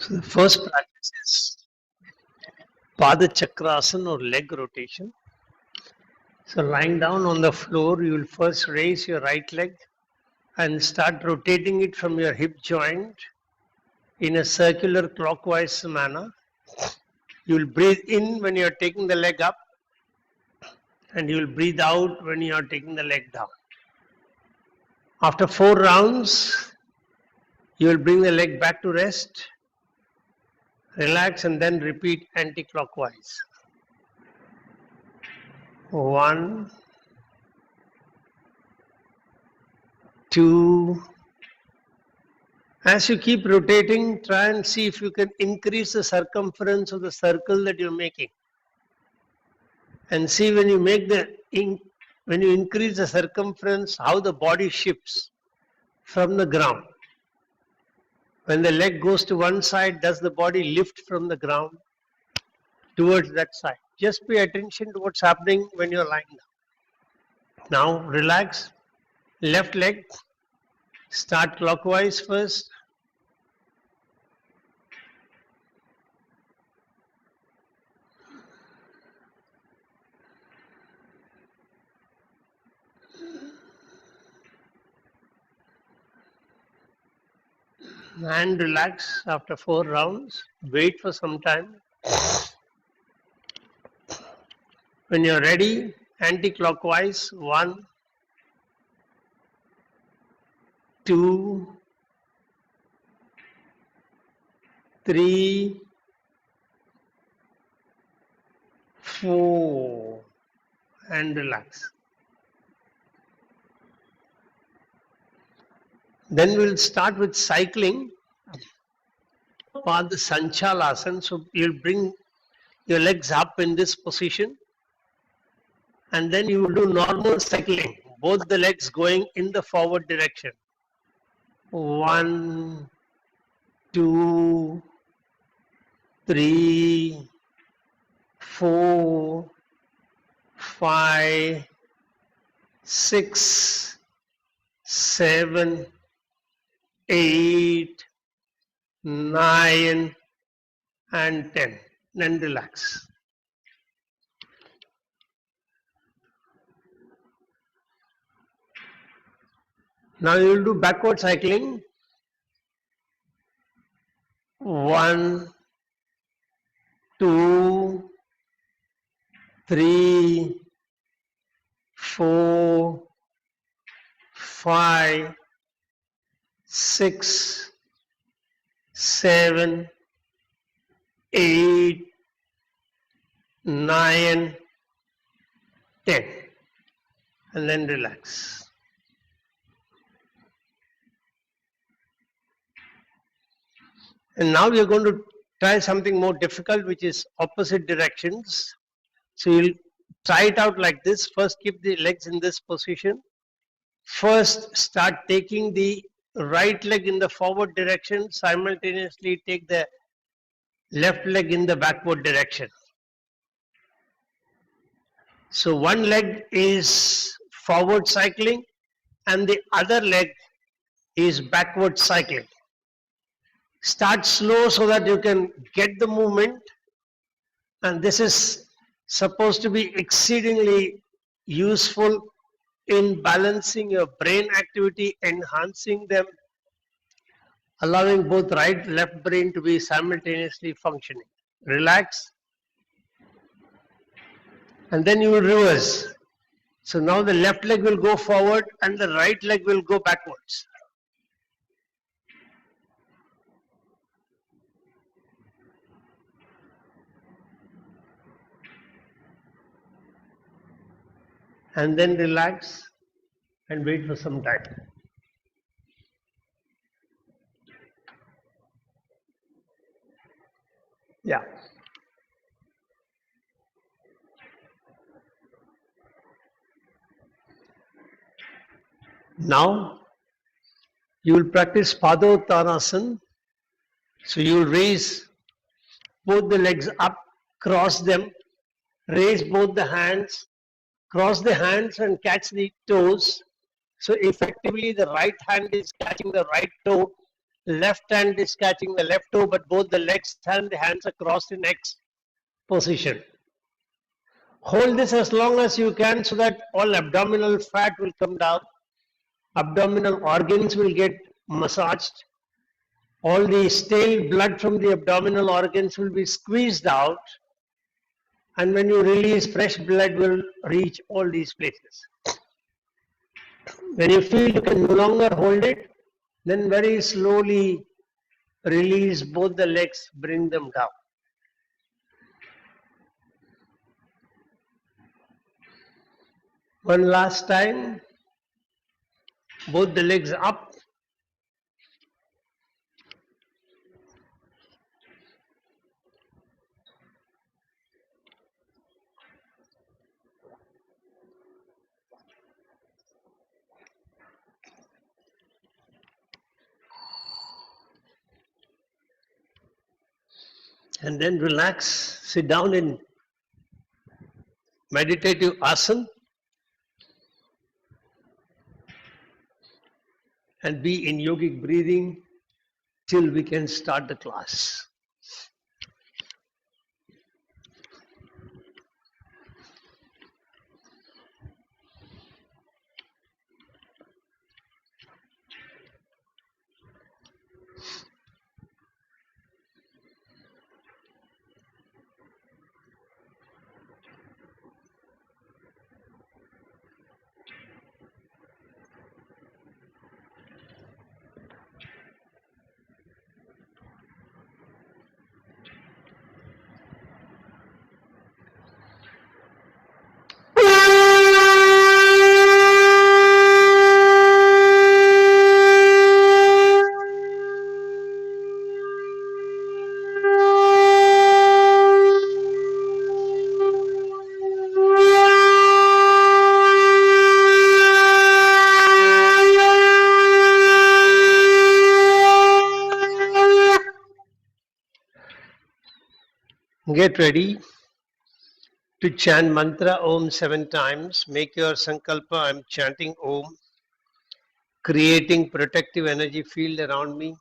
So the first practice is Pada Chakrasana or leg rotation. So lying down on the floor, you will first raise your right leg and start rotating it from your hip joint in a circular clockwise manner. You will breathe in when you are taking the leg up, and you will breathe out when you are taking the leg down. After 4 rounds, you will bring the leg back to rest, relax, and then repeat anti-clockwise. 1, 2. As you keep rotating, try and see if you can increase the circumference of the circle that you're making. And see when you increase the circumference, how the body shifts from the ground. When the leg goes to one side, does the body lift from the ground towards that side? Just pay attention to what's happening when you're lying down. Now relax. Left leg, start clockwise first. And relax after 4 rounds. Wait for some time. When you're ready, anti-clockwise. 1, 2, 3, 4, and relax. Then we'll start with cycling. Pada Sanchalasana. So you'll bring your legs up in this position, and then you will do normal cycling, both the legs going in the forward direction. 1, 2, 3, 4, 5, 6, 7, 8, 9, and 10. Then relax. Now you will do backward cycling. 1, 2, 3, 4, 5, 6, 7, 8, 9, 10. And then relax. And now we are going to try something more difficult, which is opposite directions. So you'll try it out like this. First, keep the legs in this position. First, start taking the right leg in the forward direction. Simultaneously, take the left leg in the backward direction. So one leg is forward cycling and the other leg is backward cycling. Start slow so that you can get the movement, and this is supposed to be exceedingly useful in balancing your brain activity, enhancing them, allowing both right and left brain to be simultaneously functioning. Relax, and then you will reverse. So now the left leg will go forward and the right leg will go backwards. And then relax and wait for some time. Yeah. Now you will practice Padottanasana. So you will raise both the legs up, cross them, raise both the hands, cross the hands and catch the toes. So effectively the right hand is catching the right toe Left hand is catching the left toe, but both the legs and the hands are crossed in X position. Hold this as long as you can so that all abdominal fat will come down. Abdominal organs will get massaged. All the stale blood from the abdominal organs will be squeezed out. And when you release, fresh blood will reach all these places. When you feel you can no longer hold it, then very slowly release both the legs, bring them down. One last time, both the legs up. And then relax, sit down in meditative asana and be in yogic breathing till we can start the class. Get ready to chant mantra Om 7 times. Make your sankalpa. I'm chanting Om, creating protective energy field around me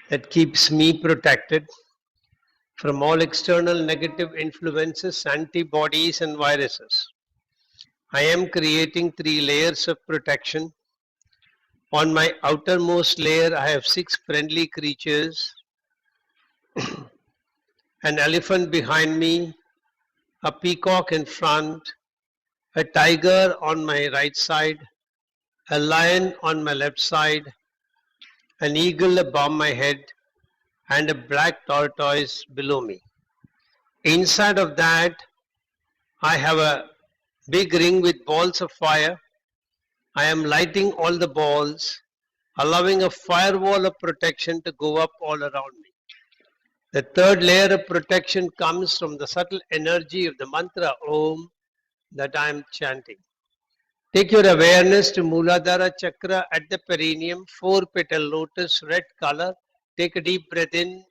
that keeps me protected from all external negative influences, antibodies, and viruses. I am creating 3 layers of protection. On my outermost layer, I have 6 friendly creatures, an elephant behind me, a peacock in front, a tiger on my right side, a lion on my left side, an eagle above my head, and a black tortoise below me. Inside of that, I have a big ring with balls of fire. I am lighting all the balls, allowing a firewall of protection to go up all around me. The third layer of protection comes from the subtle energy of the mantra Om that I am chanting. Take your awareness to Muladhara Chakra at the perineum, 4-petal lotus, red color. Take a deep breath in.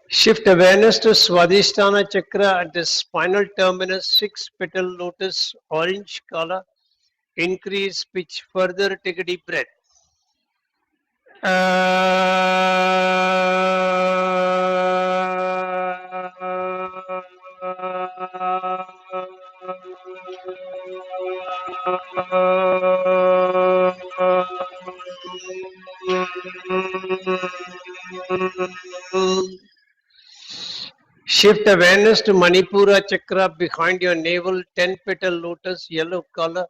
Shift awareness to Swadhisthana Chakra at the spinal terminus, 6-petal lotus, orange color. Increase pitch further, take a deep breath. Shift awareness to Manipura Chakra behind your navel, 10-petal lotus, yellow color.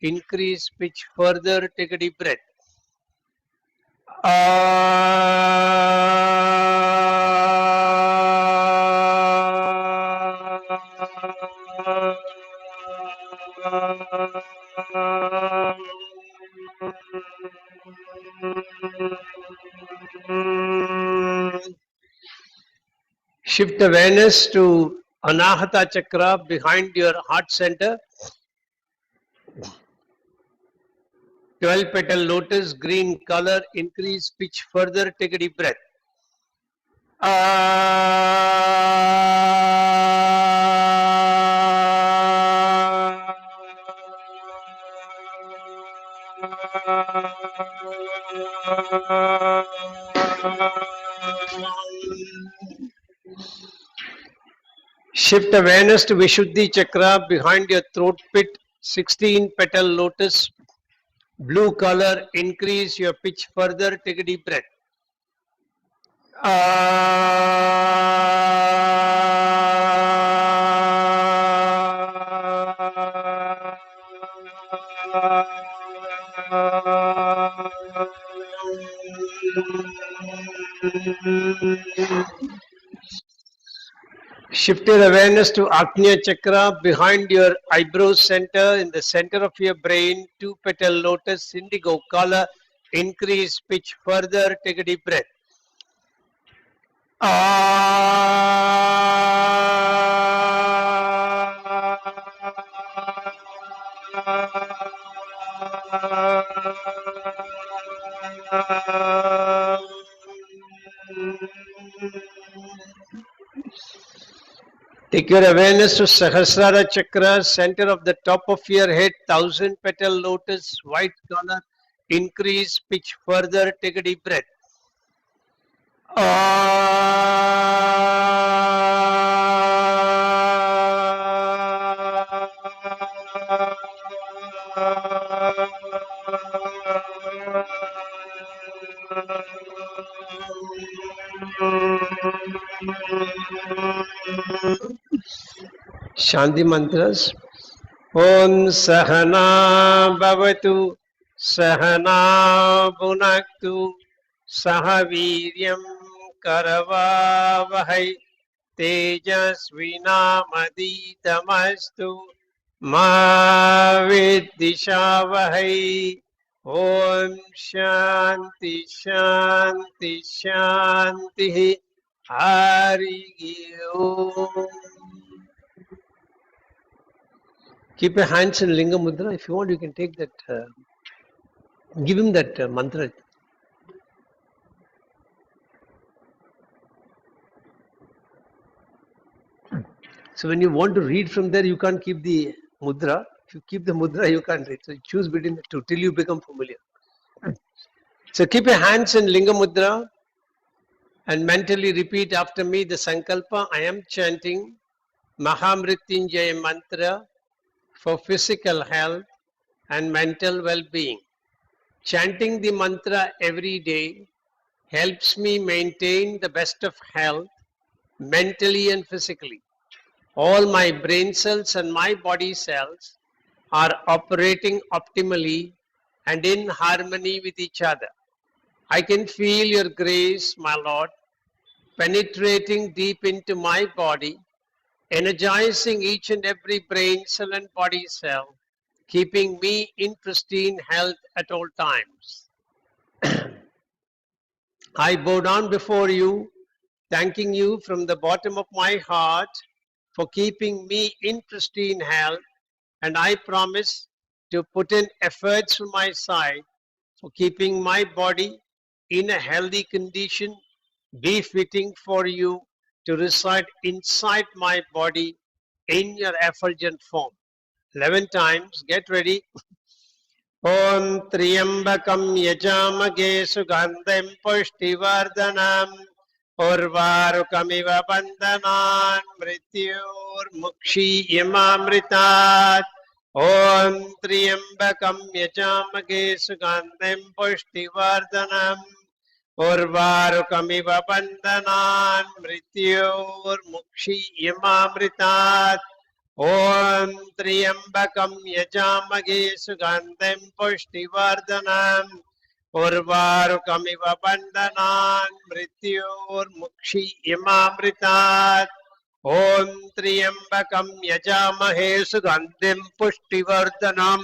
Increase pitch further, take a deep breath. Shift awareness to Anahata Chakra behind your heart center. 12 petal lotus, green color, increase pitch further, take a deep breath. Shift awareness to Vishuddhi Chakra behind your throat pit, 16 petal lotus, blue color, increase your pitch further, take a deep breath. Shift your awareness to Agnya Chakra behind your eyebrow center, in the center of your brain, 2 petal lotus, indigo color, increase pitch further, take a deep breath. Take your awareness to Sahasrara Chakra, center of the top of your head, 1000 petal lotus, white color, increase pitch further, take a deep breath. Shanti mantras. Om Sahana Bhavatu Sahana Bhunaktu Sahaviryam Karavavahai Tejasvinamadiitamastu Ma Viddhishavahai. Om Shanti Shanti Shanti Hari Om. Keep your hands in Linga Mudra. If you want, you can take that, give him that mantra. So when you want to read from there, you can't keep the mudra. If you keep the mudra, you can't read. So you choose between the two till you become familiar. So keep your hands in Linga Mudra and mentally repeat after me the Sankalpa. I am chanting Mahamrityunjaya mantra for physical health and mental well-being. Chanting the mantra every day helps me maintain the best of health mentally and physically. All my brain cells and my body cells are operating optimally and in harmony with each other. I can feel your grace, my Lord, penetrating deep into my body, energizing each and every brain cell and body cell, keeping me in pristine health at all times. I bow down before you, thanking you from the bottom of my heart for keeping me in pristine health, and I promise to put in efforts from my side for keeping my body in a healthy condition, befitting for you to reside inside my body in your effulgent form. 11 times, get ready. Om Triambakam Yajamage Sugandham Pushtivardhanam Urvarukamiva Bandhanan Mrityor Mukshi Yamamritat. Om Triambakam Yajamage Sugandham Pushtivardhanam Urvarukamiva Bandhanan Mrityor Mukshi Yamamritat. Om Triambakam Yajamage Sugandham Pushtivardhanam Urvarukamiva Bandhanan Mrityor Mukshi Yamamritat. Om Triambakam Yajamahe Sugandham Pushtivardhanam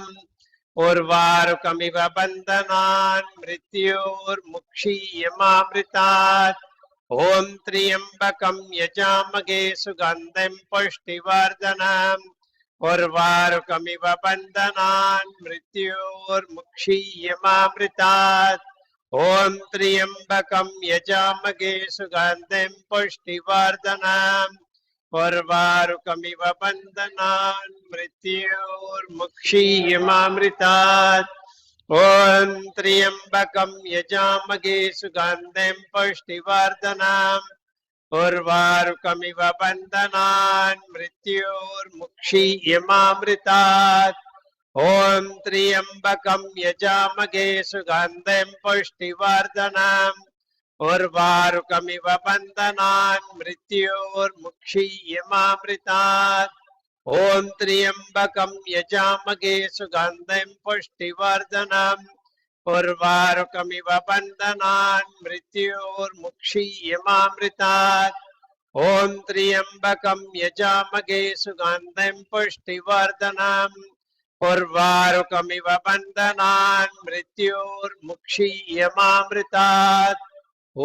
Urvarukamiva Bandhanan Mrityor Mukshi Yamamritat. Om Triambakam Yajamage Sugandham Pushtivardhanam उर्वारुकमिव बन्धनान् मृत्योर्मुक्षीयमामृतात् ॐ त्र्यम्बकं यजामहे सुगन्धिं पुष्टिवर्धनम् उर्वारुकमिव बन्धनान् मृत्योर्मुक्षीयमामृतात् ॐ त्र्यम्बकं यजामहे सुगन्धिं पुष्टिवर्धनम् उर्वारुकमिव बन्धनान् मृत्योर्मुक्षीयमामृतात् ॐ त्र्यम्बकं यजामहे सुगन्धिं पुष्टिवर्धनम् उर्वारुकमिव बन्धनान् मृत्योर्मुक्षीयमामृतात् ॐ त्र्यम्बकं यजामहे सुगन्धिं पुष्टिवर्धनम् उर्वारुकमिव बन्धनान् मृत्योर्मुक्षीयमामृतात् ॐ त्र्यम्बकं यजामहे सुगन्धिं पुष्टिवर्धनम् उर्वारुकमिव बन्धनान् मृत्योर्मुक्षीयमामृतात् ॐ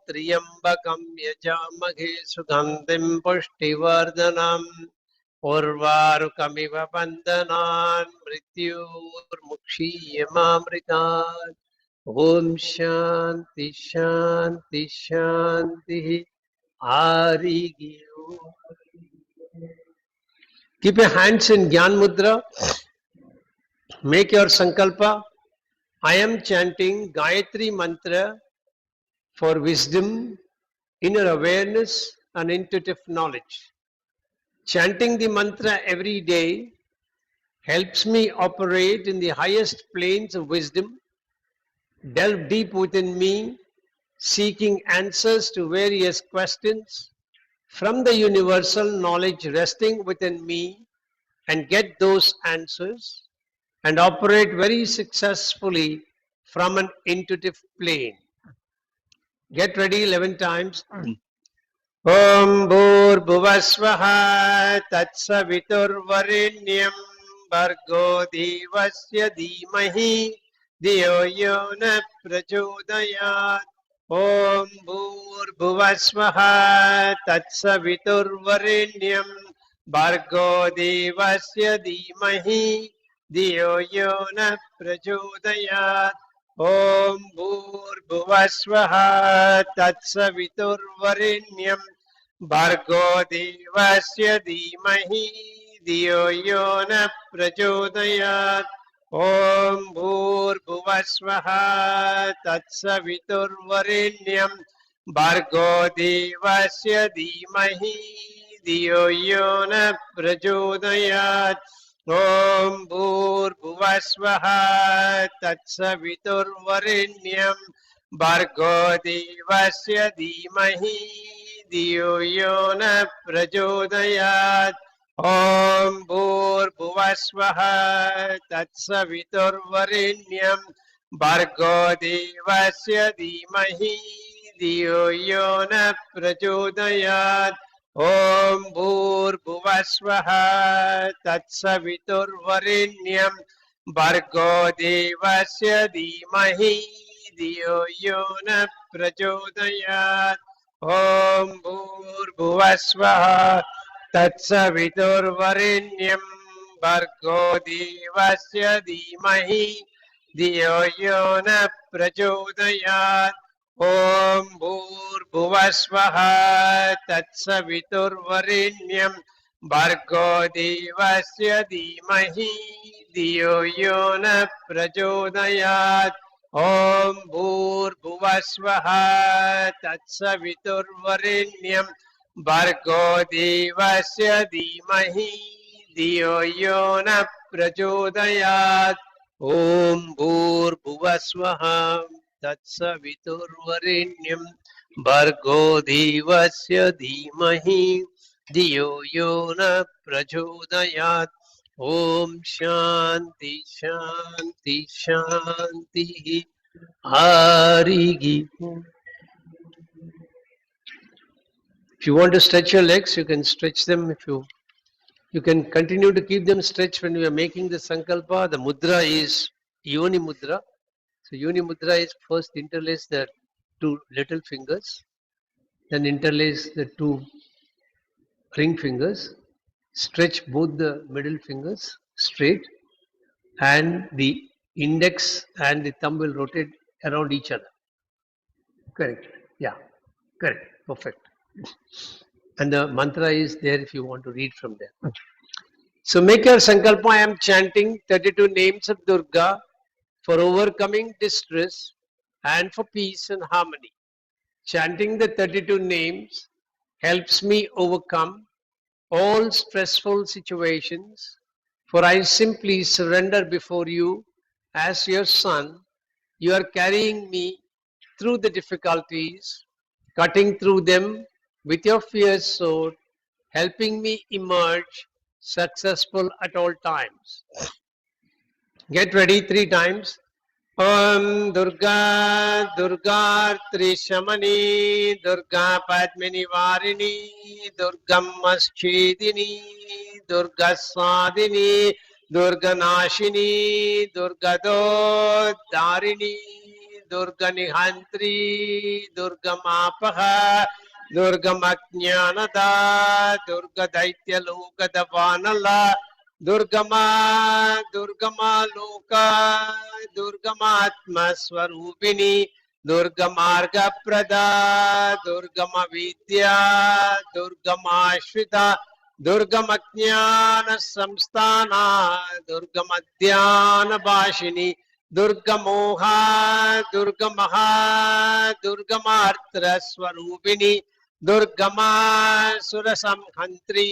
त्र्यम्बकं यजामहे सुगन्धिं पुष्टिवर्धनम् उर्वारुकमिव बन्धनान् मृत्योर्मुक्षीयमामृतात् ॐ शान्ति शान्ति शान्तिः हरिः ओम्. Keep your hands in Gyan Mudra. Make your sankalpa. I am chanting Gayatri Mantra for wisdom, inner awareness and intuitive knowledge. Chanting the mantra every day helps me operate in the highest planes of wisdom, delve deep within me, seeking answers to various questions from the universal knowledge resting within me, and get those answers and operate very successfully from an intuitive plane. Get ready 11 times. Om Bhurбhuvasvaha Tatsaviturvarenyam Bhargo Devasya Dhimahi Dhiyo Yo Na Prachodayat. Om Bhurбhuvasvaha Tatsaviturvarenyam Bhargo Devasya Dhimahi Dhiyo Yo Na Prachodayat. Om Bhurбhuvasvaha Tatsaviturvarenyam Bhargo Devasya Dhimahi Dhiyo Yo Na Prachodayat. Om Bhurбhuvasvaha Tatsaviturvarenyam Bhargo Devasya Dhimahi Dhiyo Yo Na Prachodayat. Om Bhurбhuvasvaha Tatsaviturvarenyam Bhargo Devasya Dhimahi Dhiyo Yo Na Prachodayat. Om Bhurбhuvasvaha Tatsaviturvarenyam Bhargo Devasya Dhimahi Dhiyo Yo Na Prachodayat. Om Bhurбhuvasvaha Tatsaviturvarenyam Bhargo Devasya Dhimahi Dhiyo Yo Na Prachodayat. Om Bhurбhuvasvaha Tatsaviturvarenyam Bhargo Devasya Dhimahi Dhiyo Yo Na Prachodayat. Om Bhurбhuvasvaha Tatsaviturvarenyam Bhargo Devasya Dhimahi Dhiyo Yo Na Prachodayat. Om Bhurбhuvasvaha Tatsaviturvarenyam Bhargo Devasya Dhimahi Dhiyo Yo Na Prachodayat. Om Bhurбhuvasvaha Tatsaviturvarenyam Bhargo Devasya Dhimahi Dhiyo Yo Na Prachodayat. Om Shanti Shanti Shanti Harihi Om. If you want to stretch your legs, you can stretch them. If you can continue to keep them stretched when you are making the sankalpa. The mudra is Yoni Mudra. So Yoni Mudra is first interlace the two little fingers, then interlace the two ring fingers, Stretch both the middle fingers straight, and the index and the thumb will rotate around each other. Correct. Yeah. Correct. Perfect. And the mantra is there if you want to read from there. So make your sankalpa. I am chanting 32 names of Durga for overcoming distress and for peace and harmony. Chanting the 32 names helps me overcome all stressful situations, for I simply surrender before you as your son. You are carrying me through the difficulties, cutting through them with your fierce sword, helping me emerge successful at all times. Get ready 3 times. Om Durga Durga Trishamani Durga Padmini Varini Durgam Maschedini Durga Sadini Durga Nashini Durga Darini Durga Nihantri Durga Mapaha Durga Majnanada Durga Daitya Loka Davanala Durgama, Durgama Loka, Durgamatma Swarupini, Durgamarga Prada, Durgama Vidya, Durgama Shrita, Durgamatnyana Samstana, Durgamadhyana Bashini, Durgamoha, Durgamaha, Durgamartra Swarupini, Durgama Surasamhantri,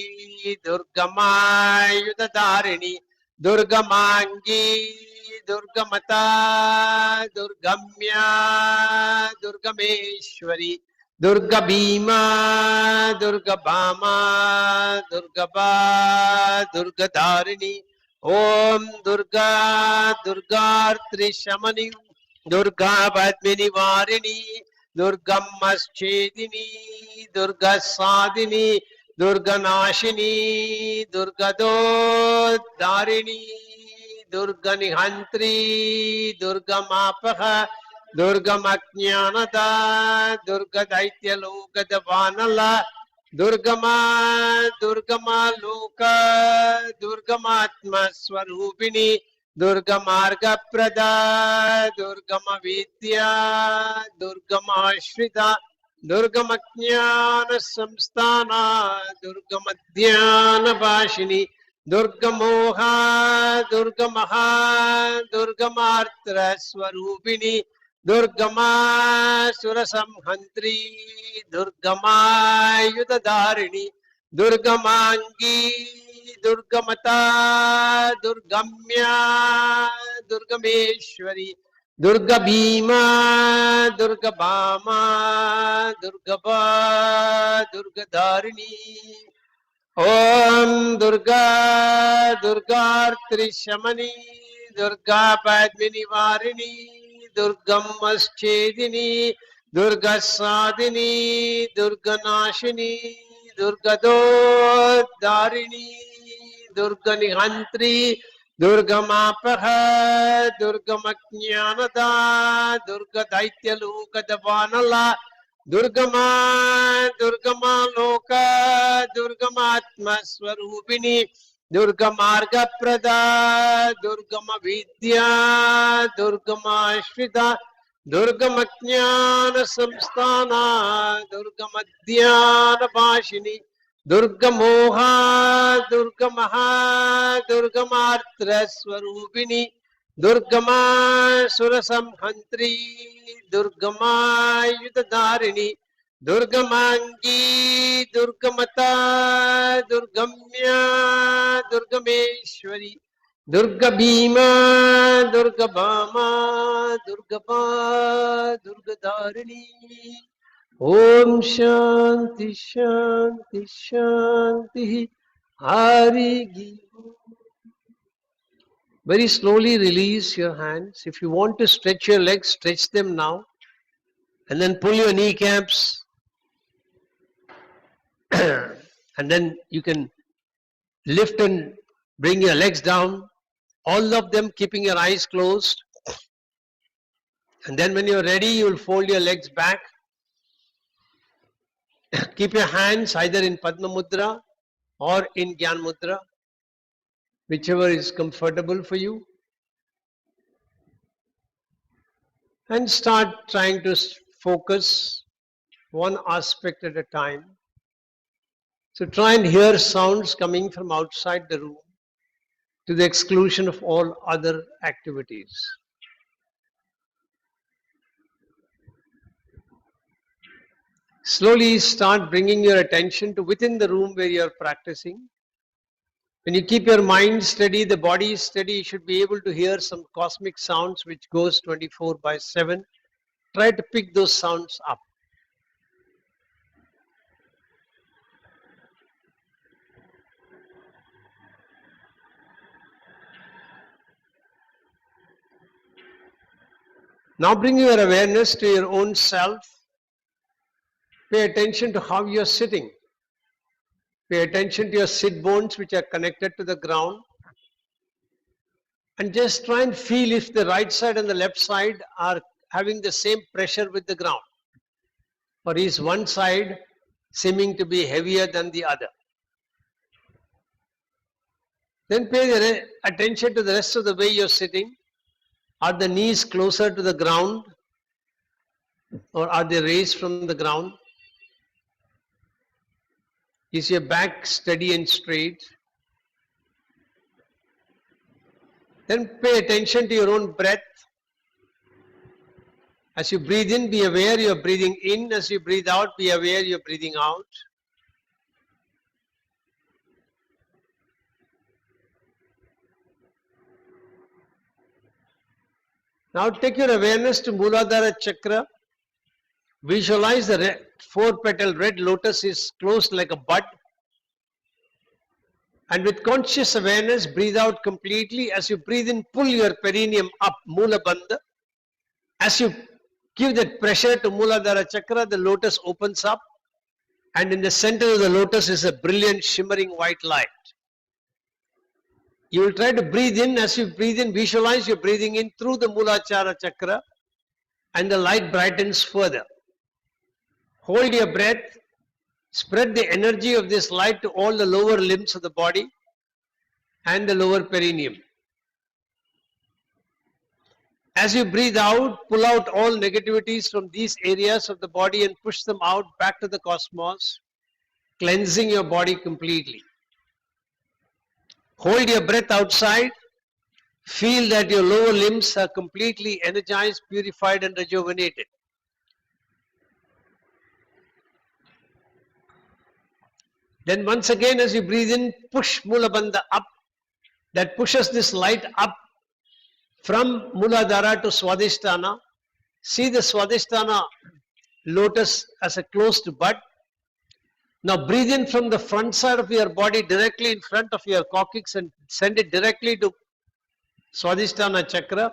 Durgama Yudadarini, Durgamangi, Durgamata, Durgamya, Durgameshwari, Durga Bhima, Durga Bhama, Durgaba, Durgadarini, Om Durga, Durga Trishamani, Durga Padmini Varini, Durgammaschedini, Durga Sadini, Durga Nashini, Durga Darini, Durga Nihantri, Durga Mapaha, Durga Majnanada, Durga Daitya Loka Davanala, Durgama, Durgama Loka, Durgamatma Swarupini, Durga Marga Prada, Durgama Vidya, Durgama Shrita, Durgama Jnana Samstana, Durgama Dhyana Bashini, Durga Moha, Durga Maha, Durga Martra Swarupini, Durgama Surasamhantri, Durgama Yudadarini, Durgamangi, Durgamata, Durgamya, Durgameshwari, Durga Bhima, Durga Bhama, Durgaba, Durga Dharini, Om Durga, Durga Trishamani, Durga Padmini Varini, Durgam Maschedini, Durga Sadini, Durga Nashini, Durga Darini, Durga Nihantri, Durga Mapaha, Durga Majnanada, Durga Daitya Loka Davanala, Durgama, Durgama Loka, Durgamatma Swarupini, Durgamarga Prada, Durgama Vidya, Durgama Shrita, Durgamajnana Samstana, Durgamadhyana Bashini, Durga Moha, Durga Maha, Durga Martra Swarupini, Durgama Surasamhantri, Durgama Yudadarini, Durgamangi, Durgamata, Durgamya, Durgameshwari, Durga Bhima, Durga Bhama, Durgaba, Durgadarini. Om Shanti Shanti Shanti Hari. Very slowly release your hands. If you want to stretch your legs, stretch them now. And then pull your kneecaps. And then you can lift and bring your legs down. All of them keeping your eyes closed. And then when you're ready, you'll fold your legs back. Keep your hands either in Padma Mudra or in Gyan Mudra, whichever is comfortable for you. And start trying to focus one aspect at a time. So try and hear sounds coming from outside the room to the exclusion of all other activities. Slowly start bringing your attention to within the room where you are practicing. When you keep your mind steady, the body is steady, you should be able to hear some cosmic sounds which goes 24/7. Try to pick those sounds up. Now bring your awareness to your own self. Pay attention to how you are sitting. Pay attention to your sit bones which are connected to the ground. And just try and feel if the right side and the left side are having the same pressure with the ground. Or is one side seeming to be heavier than the other? Then pay attention to the rest of the way you're sitting. Are the knees closer to the ground or are they raised from the ground? Is your back steady and straight? Then pay attention to your own breath. As you breathe in, be aware you're breathing in. As you breathe out, be aware you're breathing out. Now take your awareness to Mooladhara Chakra. Visualize the four-petal red lotus is closed like a bud. And with conscious awareness, breathe out completely. As you breathe in, pull your perineum up, Moola Bandha. As you give that pressure to Mooladhara Chakra, the lotus opens up. And in the center of the lotus is a brilliant, shimmering white light. You will try to breathe in. As you breathe in, visualize you're breathing in through the Moolachara Chakra. And the light brightens further. Hold your breath. Spread the energy of this light to all the lower limbs of the body and the lower perineum. As you breathe out, pull out all negativities from these areas of the body and push them out back to the cosmos, cleansing your body completely. Hold your breath outside. Feel that your lower limbs are completely energized, purified and rejuvenated. Then once again, as you breathe in, push Moola Bandha up. That pushes this light up from Mooladhara to Swadhisthana. See the Swadhisthana lotus as a closed bud. Now breathe in from the front side of your body directly in front of your coccyx and send it directly to Swadhisthana Chakra.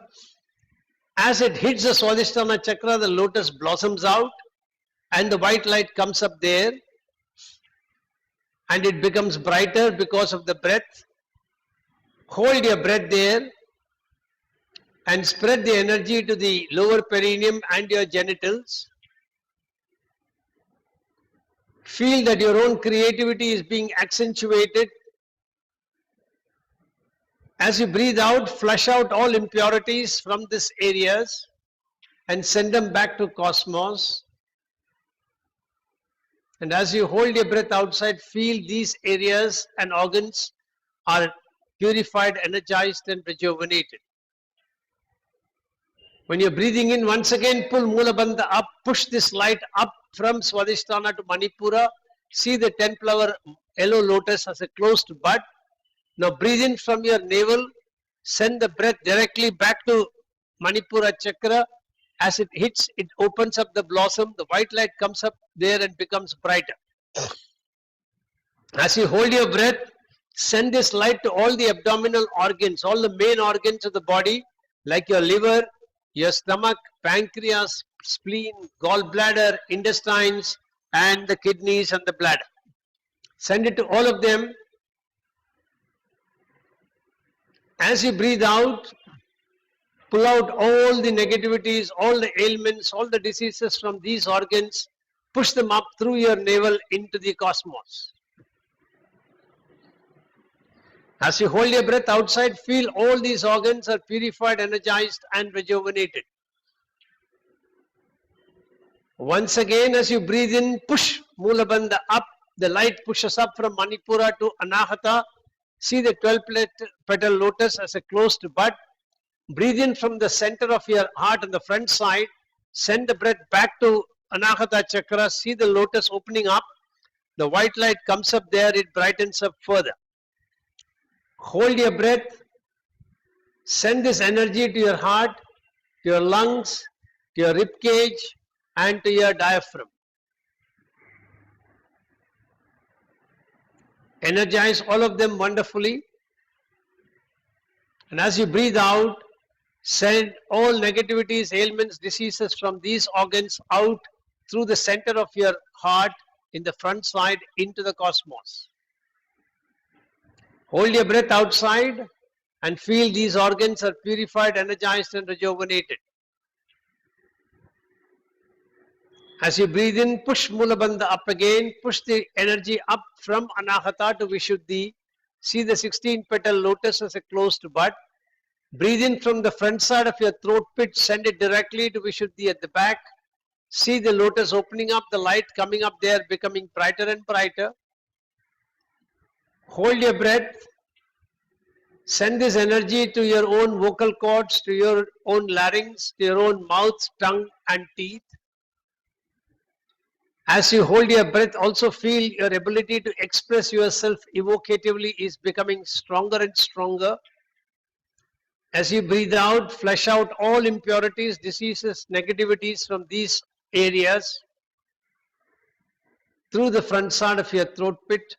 As it hits the Swadhisthana Chakra, the lotus blossoms out and the white light comes up there. And it becomes brighter because of the breath. Hold your breath there and spread the energy to the lower perineum and your genitals. Feel that your own creativity is being accentuated. As you breathe out, flush out all impurities from these areas and send them back to cosmos. And as you hold your breath outside, feel these areas and organs are purified, energized and rejuvenated. When you're breathing in, once again pull Moola Bandha up, push this light up from Swadhisthana to Manipura. See the 10-flower yellow lotus as a closed bud. Now breathe in from your navel, send the breath directly back to Manipura Chakra. As it hits, it opens up the blossom, the white light comes up there and becomes brighter. As you hold your breath, send this light to all the abdominal organs, all the main organs of the body, like your liver, your stomach, pancreas, spleen, gallbladder, intestines, and the kidneys and the bladder. Send it to all of them. As you breathe out, pull out all the negativities, all the ailments, all the diseases from these organs, push them up through your navel into the cosmos. As you hold your breath outside, feel all these organs are purified, energized, and rejuvenated. Once again, as you breathe in, push Mulabandha up. The light pushes up from Manipura to Anahata. See the 12 petal lotus as a closed bud. Breathe in from the center of your heart on the front side. Send the breath back to Anahata chakra. See the lotus opening up. The white light comes up there. It brightens up further. Hold your breath. Send this energy to your heart, to your lungs, to your rib cage, and to your diaphragm. Energize all of them wonderfully. And as you breathe out, send all negativities, ailments, diseases from these organs out through the center of your heart in the front side into the cosmos. Hold your breath outside and feel these organs are purified, energized, and rejuvenated. As you breathe in, push Mulabandha up again, push the energy up from Anahata to Vishuddhi. See the 16 petal lotus as a closed bud. Breathe in from the front side of your throat pit, send it directly to Vishuddhi at the back. See the lotus opening up, the light coming up there, becoming brighter and brighter. Hold your breath. Send this energy to your own vocal cords, to your own larynx, to your own mouth, tongue, and teeth. As you hold your breath, also feel your ability to express yourself evocatively is becoming stronger and stronger. As you breathe out, flush out all impurities, diseases, negativities from these areas through the front side of your throat pit.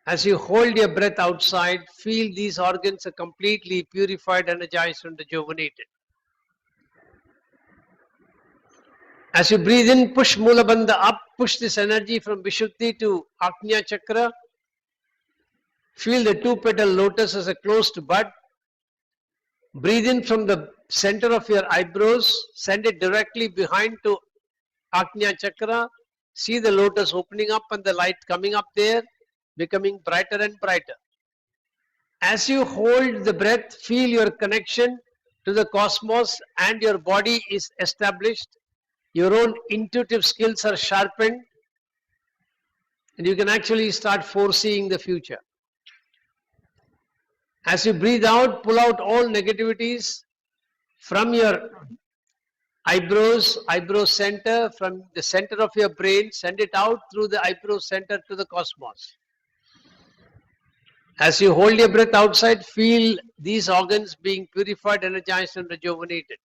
As you hold your breath outside, feel these organs are completely purified, energized, and rejuvenated. As you breathe in, push Mulabandha up, push this energy from Vishuddhi to Ajna Chakra. Feel the 2 petal lotus as a closed bud. Breathe in from the center of your eyebrows, send it directly behind to Ajna Chakra. See the lotus opening up and the light coming up there, becoming brighter and brighter. As you hold the breath, feel your connection to the cosmos and your body is established. Your own intuitive skills are sharpened and you can actually start foreseeing the future. As you breathe out, pull out all negativities from your eyebrows, eyebrow center, from the center of your brain, send it out through the eyebrow center to the cosmos. As you hold your breath outside, feel these organs being purified, energized, and rejuvenated.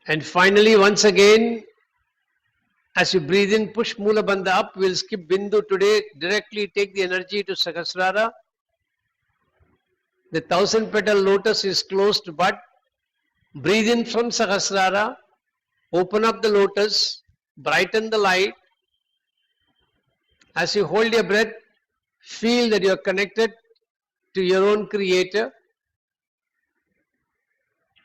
And finally, once again, as you breathe in, push Mulabandha up. We'll skip Bindu today. Directly take the energy to Sahasrara. The 1000 petal lotus is closed, but breathe in from Sahasrara. Open up the lotus. Brighten the light. As you hold your breath, feel that you are connected to your own creator.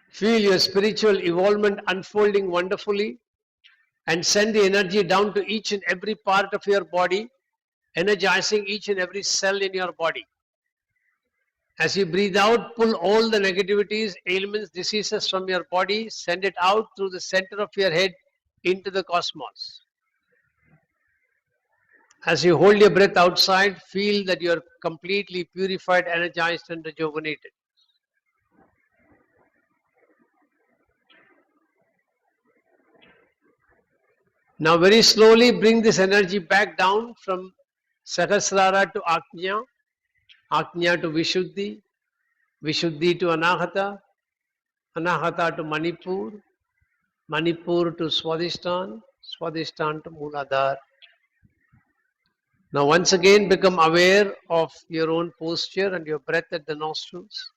Feel your spiritual evolvement unfolding wonderfully and send the energy down to each and every part of your body, energizing each and every cell in your body. As you breathe out, pull all the negativities, ailments, diseases from your body, send it out through the center of your head into the cosmos. As you hold your breath outside, feel that you are completely purified, energized, and rejuvenated. Now very slowly bring this energy back down from Sahasrara to Ajna, Ajna to Vishuddhi, Vishuddhi to Anahata, Anahata to Manipur, Manipur to Swadhisthana, Swadhisthana to Mooladhara. Now once again become aware of your own posture and your breath at the nostrils.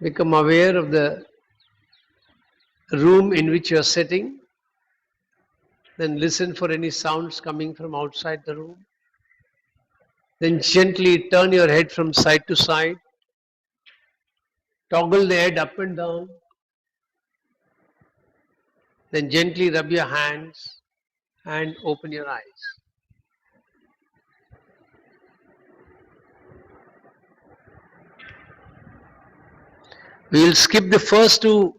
Become aware of the room in which you are sitting. Then listen for any sounds coming from outside the room. Then gently turn your head from side to side. Toggle the head up and down. Then gently rub your hands and open your eyes. We will skip the first two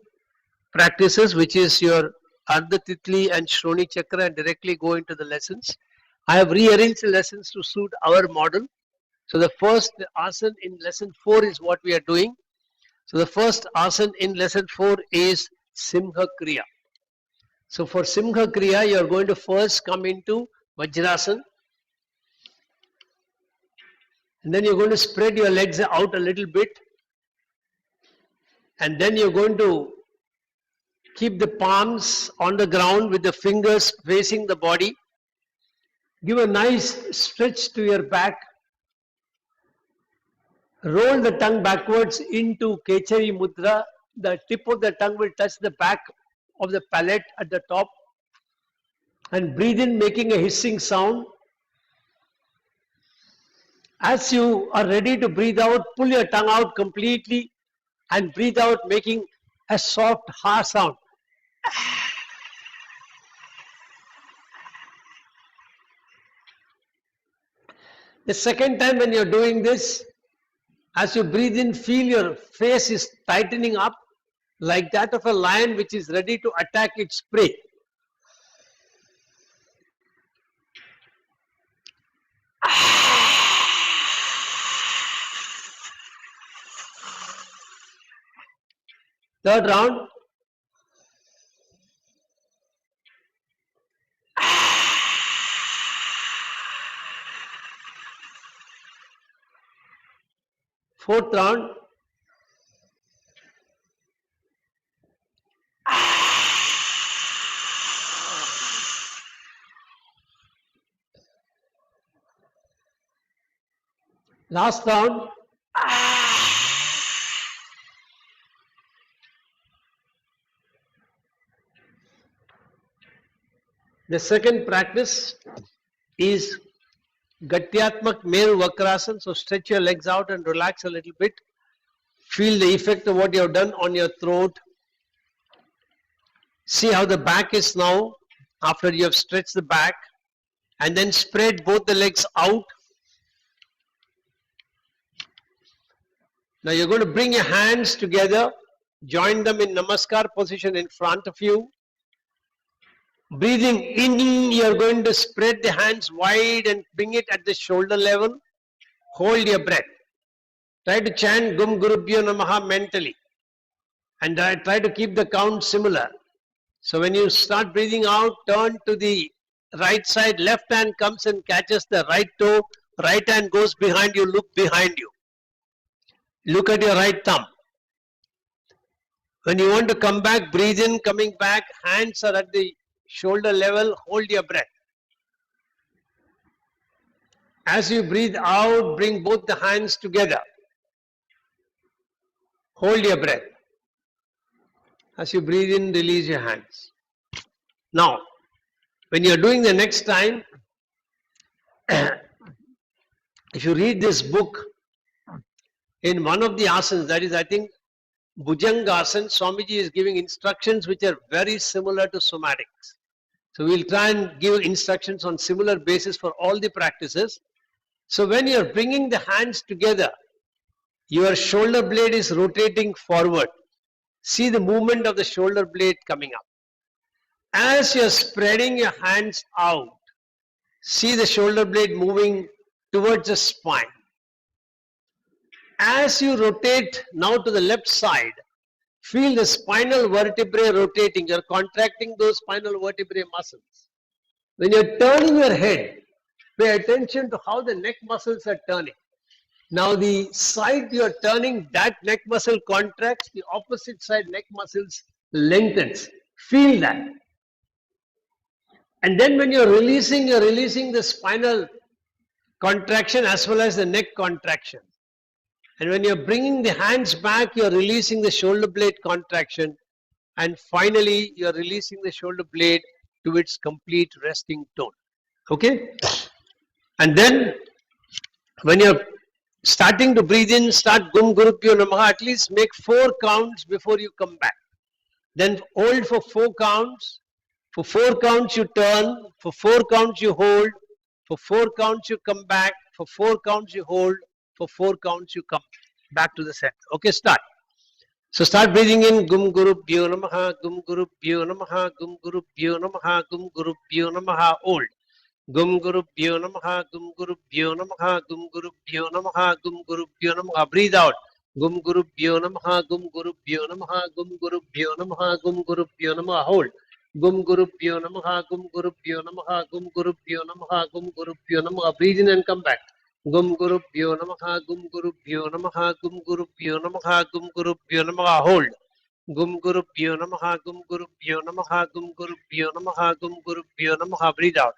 practices, which is your Ardha Titli and Shroni Chakra, and directly go into the lessons. I have rearranged the lessons to suit our model. So the first asana in lesson 4 is what we are doing. So the first asana in lesson 4 is Simha Kriya. So for Simha Kriya, you are going to first come into Vajrasana. And then you're going to spread your legs out a little bit. And then you're going to keep the palms on the ground with the fingers facing the body. Give a nice stretch to your back. Roll the tongue backwards into Kechari Mudra. The tip of the tongue will touch the back of the palate at the top. And breathe in, making a hissing sound. As you are ready to breathe out, pull your tongue out completely and breathe out, making a soft ha sound. The second time when you're doing this, as you breathe in, feel your face is tightening up like that of a lion which is ready to attack its prey. Third round. Fourth round. Last round. The second practice is Gatyatmak Meru Vakrasana. So stretch your legs out and relax a little bit. Feel the effect of what you have done on your throat. See how the back is now after you have stretched the back. And then spread both the legs out. Now you're going to bring your hands together. Join them in Namaskar position in front of you. Breathing in, you're going to spread the hands wide and bring it at the shoulder level. Hold your breath. Try to chant Gum Gurubhyo Namaha mentally. And try to keep the count similar. So when you start breathing out, turn to the right side. Left hand comes and catches the right toe. Right hand goes behind you. Look behind you. Look at your right thumb. When you want to come back, breathe in, coming back. Hands are at the shoulder level, hold your breath. As you breathe out, bring both the hands together. Hold your breath. As you breathe in, release your hands. Now, when you are doing the next time, if you read this book, in one of the asanas, that is, I think, Bhujangasana, Swamiji is giving instructions which are very similar to somatics. So we'll try and give instructions on similar basis for all the practices. So when you're bringing the hands together, your shoulder blade is rotating forward. See the movement of the shoulder blade coming up. As you're spreading your hands out, see the shoulder blade moving towards the spine. As you rotate now to the left side, feel the spinal vertebrae rotating. You're contracting those spinal vertebrae muscles. When you're turning your head, pay attention to how the neck muscles are turning. Now the side you're turning, that neck muscle contracts, the opposite side neck muscles lengthens. Feel that. And then when you're releasing the spinal contraction as well as the neck contraction. And when you're bringing the hands back, you're releasing the shoulder blade contraction. And finally, you're releasing the shoulder blade to its complete resting tone. Okay? And then, when you're starting to breathe in, start Gum Gurubhyo Namaha. At least make 4 counts before you come back. Then hold for 4 counts. For 4 counts you turn. For 4 counts you hold. For 4 counts you come back. For 4 counts you hold. For 4 counts you come back to the center. Okay, start. So start breathing in. Gum Guru Bhyo Namaha, Gum Guru Bhyo Namaha, Gum Guru Bhyo Namaha, Gum Guru Bhyo Namaha. Hold. Gum Guru Bhyo Namaha, Gum Guru Bhyo Namaha, Gum Guru Bhyo Namaha, Gum Guru Bhyo Namaha. Breathe out. Gum Guru Bhyo Namaha, Gum Guru Bhyo Namaha, Gum Guru Bhyo Namaha, Gum Guru Bhyo Namaha. Hold. Gum Guru Bhyo Namaha, Gum Guru Bhyo Namaha, Gum Guru Bhyo Namaha, Gum Guru Bhyo Namaha. Breathe in and come back. Gum Guru Bhyo Namaha, Gum Guru Bhyo Namaha, Gum Guru Bhyo Namaha, Gum Guru Bhyo Namaha. Hold. Gum Guru Bhyo Namaha, Gum Guru Bhyo Namaha, Gum Guru Bhyo Namaha, Gum Guru Bhyo Namaha. Breathe out.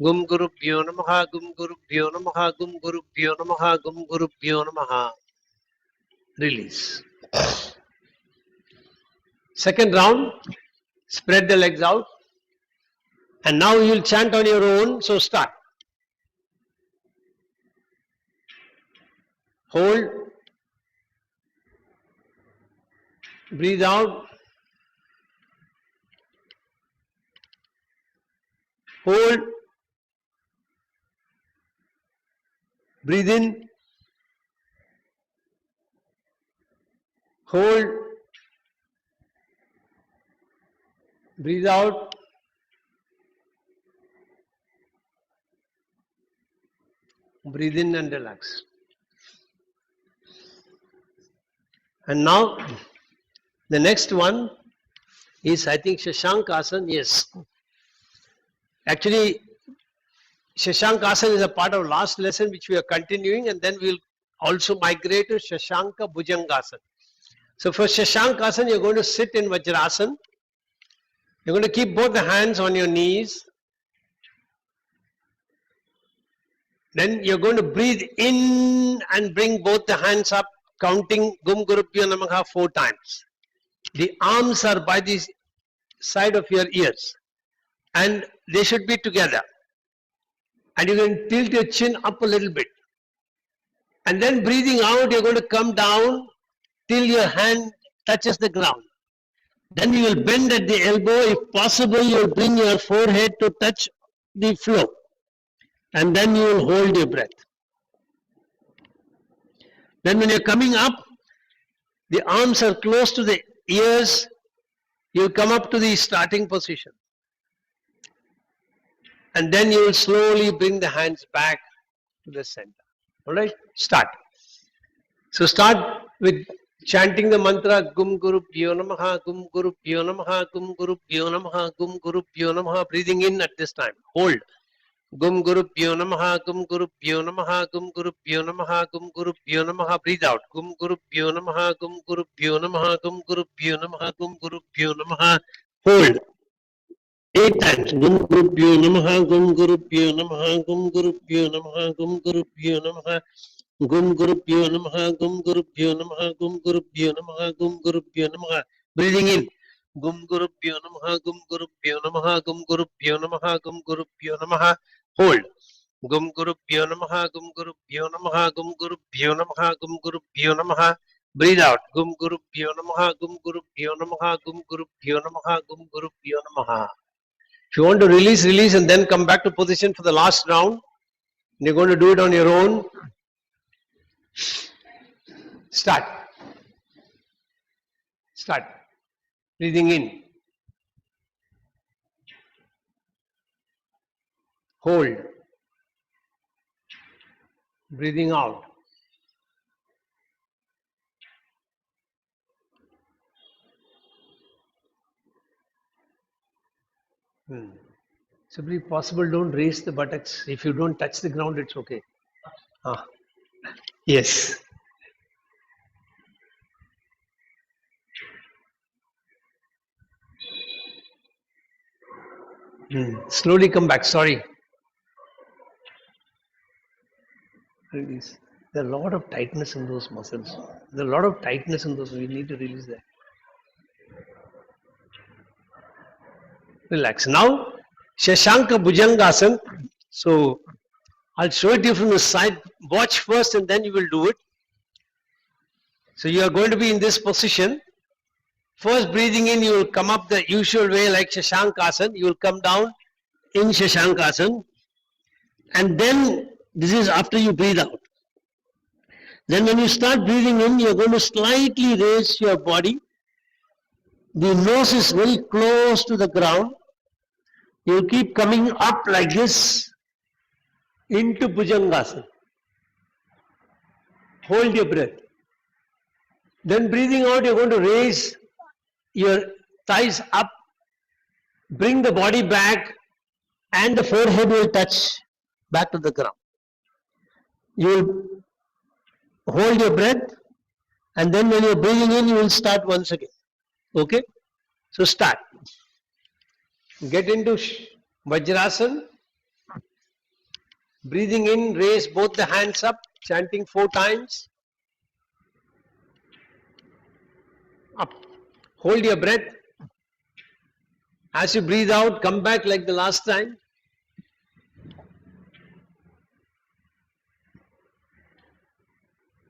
Gum Guru Bhyo Namaha, Gum Guru Bhyo Namaha, Gum Guru Bhyo Namaha, Gum Guru Bhyo Namaha. Release. Second round, spread the legs out. And now you will chant on your own, so start. Hold. Breathe out. Hold. Breathe in. Hold. Breathe out. Breathe in and relax. And now, the next one is, I think, Shashankasana. Yes. Actually, Shashankasana is a part of last lesson which we are continuing, and then we will also migrate to Shashanka Bhujangasana. So for Shashankasana, you're going to sit in Vajrasana. You're going to keep both the hands on your knees. Then you're going to breathe in and bring both the hands up, counting Gum Guru Bhyo Namaha 4 times. The arms are by the side of your ears and they should be together. And you can tilt your chin up a little bit. And then breathing out, you're going to come down till your hand touches the ground. Then you will bend at the elbow. If possible, you will bring your forehead to touch the floor. And then you will hold your breath. Then when you're coming up, the arms are close to the ears. You come up to the starting position. And then you will slowly bring the hands back to the center. Alright? Start. So start with chanting the mantra Gum Guru Bhyo Namaha, Gum Guru Bhyo Namaha, Gum Guru Bhyo Namaha, Gum Guru Bhyo Namaha. Breathing in at this time. Hold. Gum Guru Bhyo Namaha, Gum Guru Bhyo Namaha, Gum Guru Bhyo Namaha, Gum Guru Bhyo Namaha. Breathe out. Gum Guru Bhyo Namaha, Gum Guru Bhyo Namaha, Gum Guru Bhyo Namaha, Gum Guru Bhyo Namaha. Hold. 8 times. Gum Guru Bhyo Namaha, Gum Guru Bhyo Namaha, Gum Guru Bhyo Namaha, Gum Guru Bhyo Namaha. Gum Guru Bhyo Namaha, Gum Guru Bhyo Namaha, Gum Guru Bhyo Namaha, Gum Guru Bhyo Namaha. Breathing in. Gum Guru Bhyo Namaha, Gum Guru Bhyo Namaha, Gum Guru Bhyo Namaha, Gum Guru Bhyo Namaha. Hold. Gum Guru Bhyo Namaha, Gum Guru Bhyo Namaha, Gum Guru Bhyo Namaha, Gum Guru Bhyo Namaha. Breathe out. Gum Guru Bhyo Namaha, Gum Guru Bhyo Namaha, Gum Guru Bhyo Namaha, Gum Guru Bhyo Namaha. If you want to release, release and then come back to position for the last round. You're going to do it on your own. Start. Start. Breathing in. Hold. Breathing out. So, if possible, don't raise the buttocks. If you don't touch the ground, it's okay. Yes. Slowly come back. Sorry. Release. There's a lot of tightness in those muscles. There's a lot of tightness in those. We need to release that. Relax. Now, Shashanka Bhujangasana. So, I'll show it to you from the side. Watch first and then you will do it. So, you are going to be in this position. First breathing in, you will come up the usual way like Shashankasana. You will come down in Shashankasana. And then, this is after you breathe out. Then when you start breathing in, you're going to slightly raise your body. The nose is very close to the ground. You keep coming up like this into Bhujangasana. Hold your breath. Then breathing out, you're going to raise your thighs up, bring the body back, and the forehead will touch back to the ground. You will hold your breath, and then when you're breathing in, you will start once again. Okay? So start. Get into Vajrasana. Breathing in, raise both the hands up, chanting 4 times. Up. Hold your breath. As you breathe out, come back like the last time.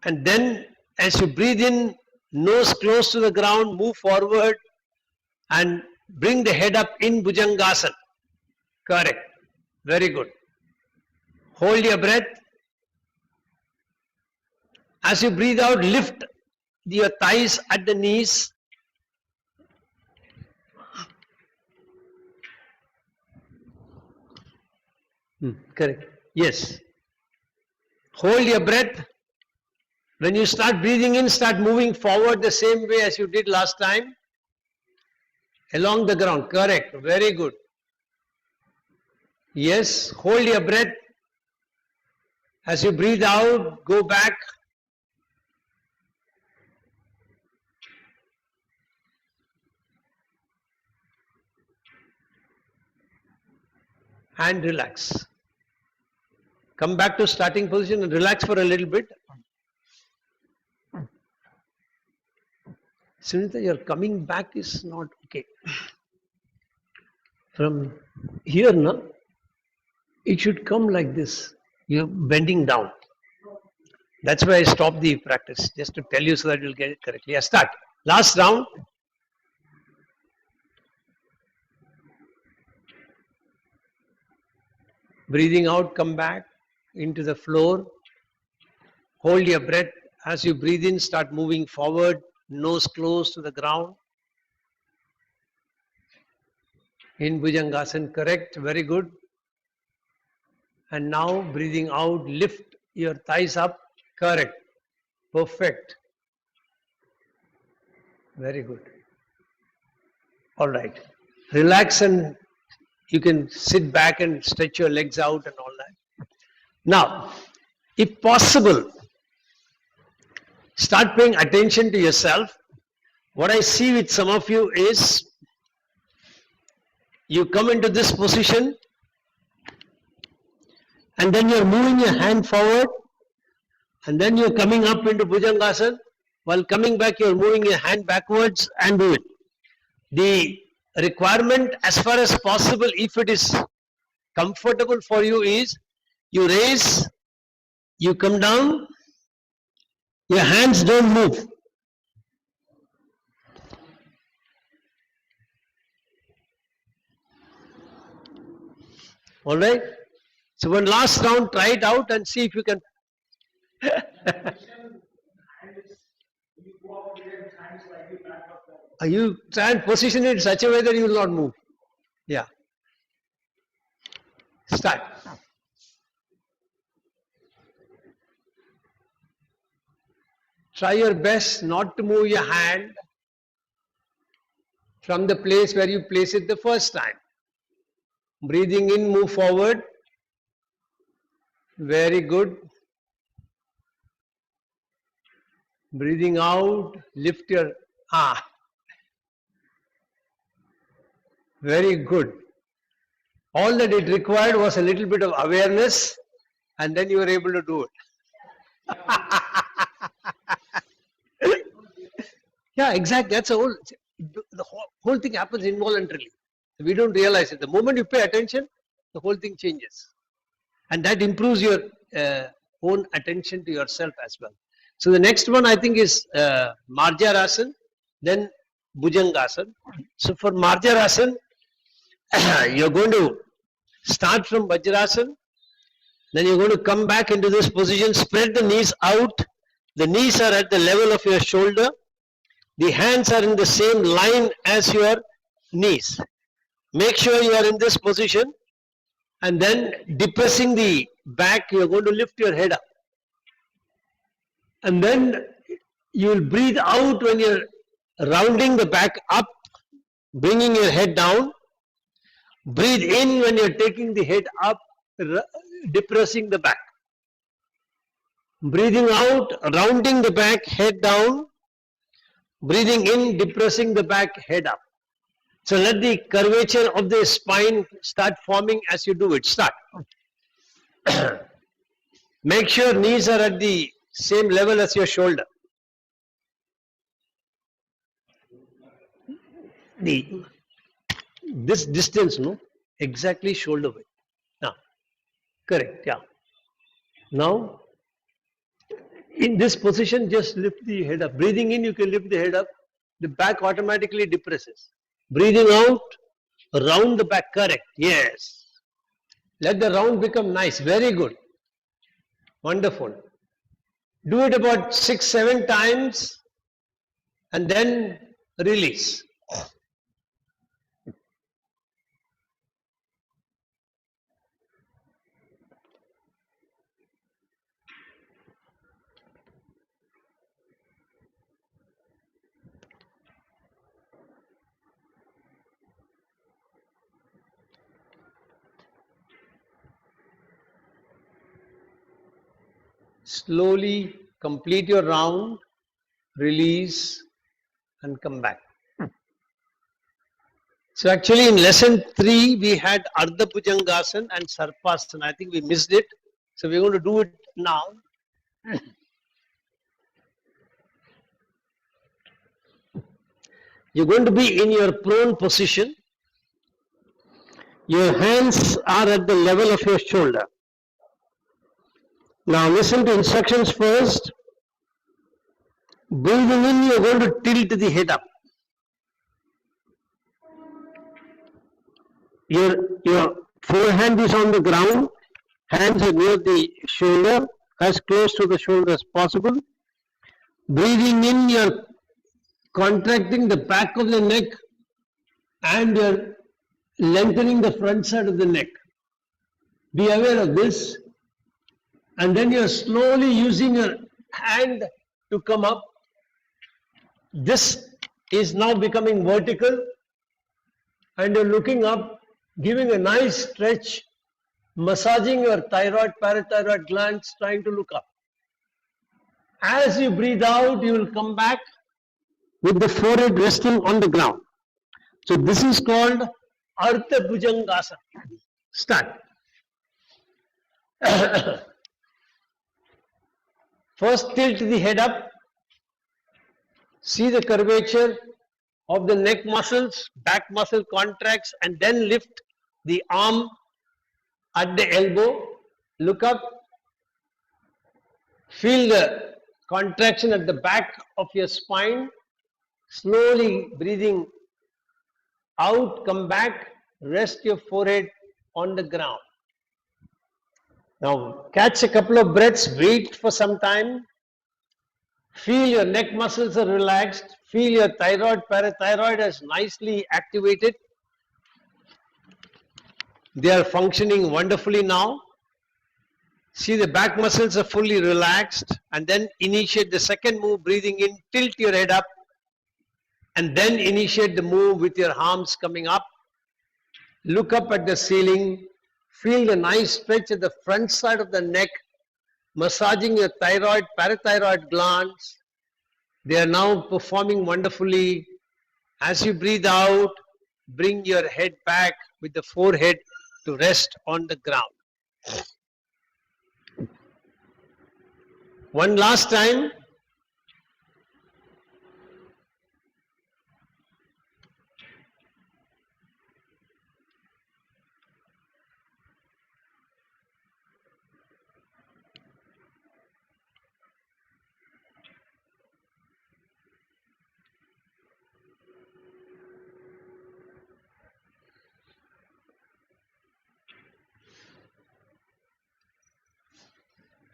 And then as you breathe in, nose close to the ground, move forward and bring the head up in Bhujangasana. Correct. Very good. Hold your breath. As you breathe out, lift your thighs at the knees. Correct. Yes. Hold your breath. When you start breathing in, start moving forward the same way as you did last time. Along the ground. Correct. Very good. Yes. Hold your breath. As you breathe out, go back. And relax. Come back to starting position and relax for a little bit. Sunita, your coming back is not okay. From here, no? It should come like this. You're bending down. That's why I stopped the practice, just to tell you so that you'll get it correctly. Yeah, start. Last round. Breathing out, come back into the floor. Hold your breath. As you breathe in, start moving forward, nose close to the ground. In Bhujangasana, correct, very good. And now breathing out, lift your thighs up, correct, perfect. Very good. All right. Relax and you can sit back and stretch your legs out and all that. Now, if possible, start paying attention to yourself. What I see with some of you is, you come into this position and then you're moving your hand forward and then you're coming up into Bhujangasana. While coming back, you're moving your hand backwards and do it. The requirement as far as possible, if it is comfortable for you, is you raise, you come down, your hands don't move. All right? So one last round, try it out and see if you can. You try and position it in such a way that you will not move. Yeah. Start. Try your best not to move your hand from the place where you place it the first time. Breathing in, move forward. Very good. Breathing out, lift your Very good. All that it required was a little bit of awareness, and then you were able to do it. Yeah, exactly. That's the whole thing happens involuntarily. We don't realize it. The moment you pay attention, the whole thing changes. And that improves your own attention to yourself as well. So the next one I think is Marjarasana, then Bhujangasana. So for Marjarasana, you're going to start from Vajrasana, then you're going to come back into this position, spread the knees out, The knees are at the level of your shoulder. The hands are in the same line as your knees. Make sure you are in this position, and then depressing the back, you are going to lift your head up. And then you will breathe out when you're rounding the back up, bringing your head down. Breathe in when you're taking the head up, depressing the back. Breathing out, rounding the back, head down. Breathing in, depressing the back, head up. So let the curvature of the spine start forming as you do it. Start. Make sure knees are at the same level as your shoulder. This distance, no? Exactly shoulder width. Now, correct, yeah. Now, in this position, just lift the head up. Breathing in, you can lift the head up. The back automatically depresses. Breathing out, round the back, correct, yes. Let the round become nice, very good. Wonderful. Do it about 6-7 times and then release. Slowly complete your round, release, and come back. So actually in lesson 3, we had Ardha Bhujangasana and Sarpasana. I think we missed it. So we're going to do it now. You're going to be in your prone position. Your hands are at the level of your shoulder. Now listen to instructions first. Breathing in, you're going to tilt the head up. Your forehand is on the ground, hands are near the shoulder, as close to the shoulder as possible. Breathing in, you're contracting the back of the neck and you're lengthening the front side of the neck. Be aware of this. And then you're slowly using your hand to come up. This is now becoming vertical and you're looking up, giving a nice stretch, massaging your thyroid, parathyroid glands, trying to look up. As you breathe out, you will come back with the forehead resting on the ground. So this is called Ardha Bhujangasana. Start. First tilt the head up. See the curvature of the neck muscles, back muscle contracts, and then lift the arm at the elbow. Look up. Feel the contraction at the back of your spine. Slowly breathing out, come back, rest your forehead on the ground. Now catch a couple of breaths, wait for some time. Feel your neck muscles are relaxed. Feel your thyroid, parathyroid is nicely activated. They are functioning wonderfully now. See the back muscles are fully relaxed, and then initiate the second move, breathing in, tilt your head up, and then initiate the move with your arms coming up. Look up at the ceiling. Feel the nice stretch at the front side of the neck, massaging your thyroid, parathyroid glands. They are now performing wonderfully. As you breathe out, bring your head back with the forehead to rest on the ground. One last time.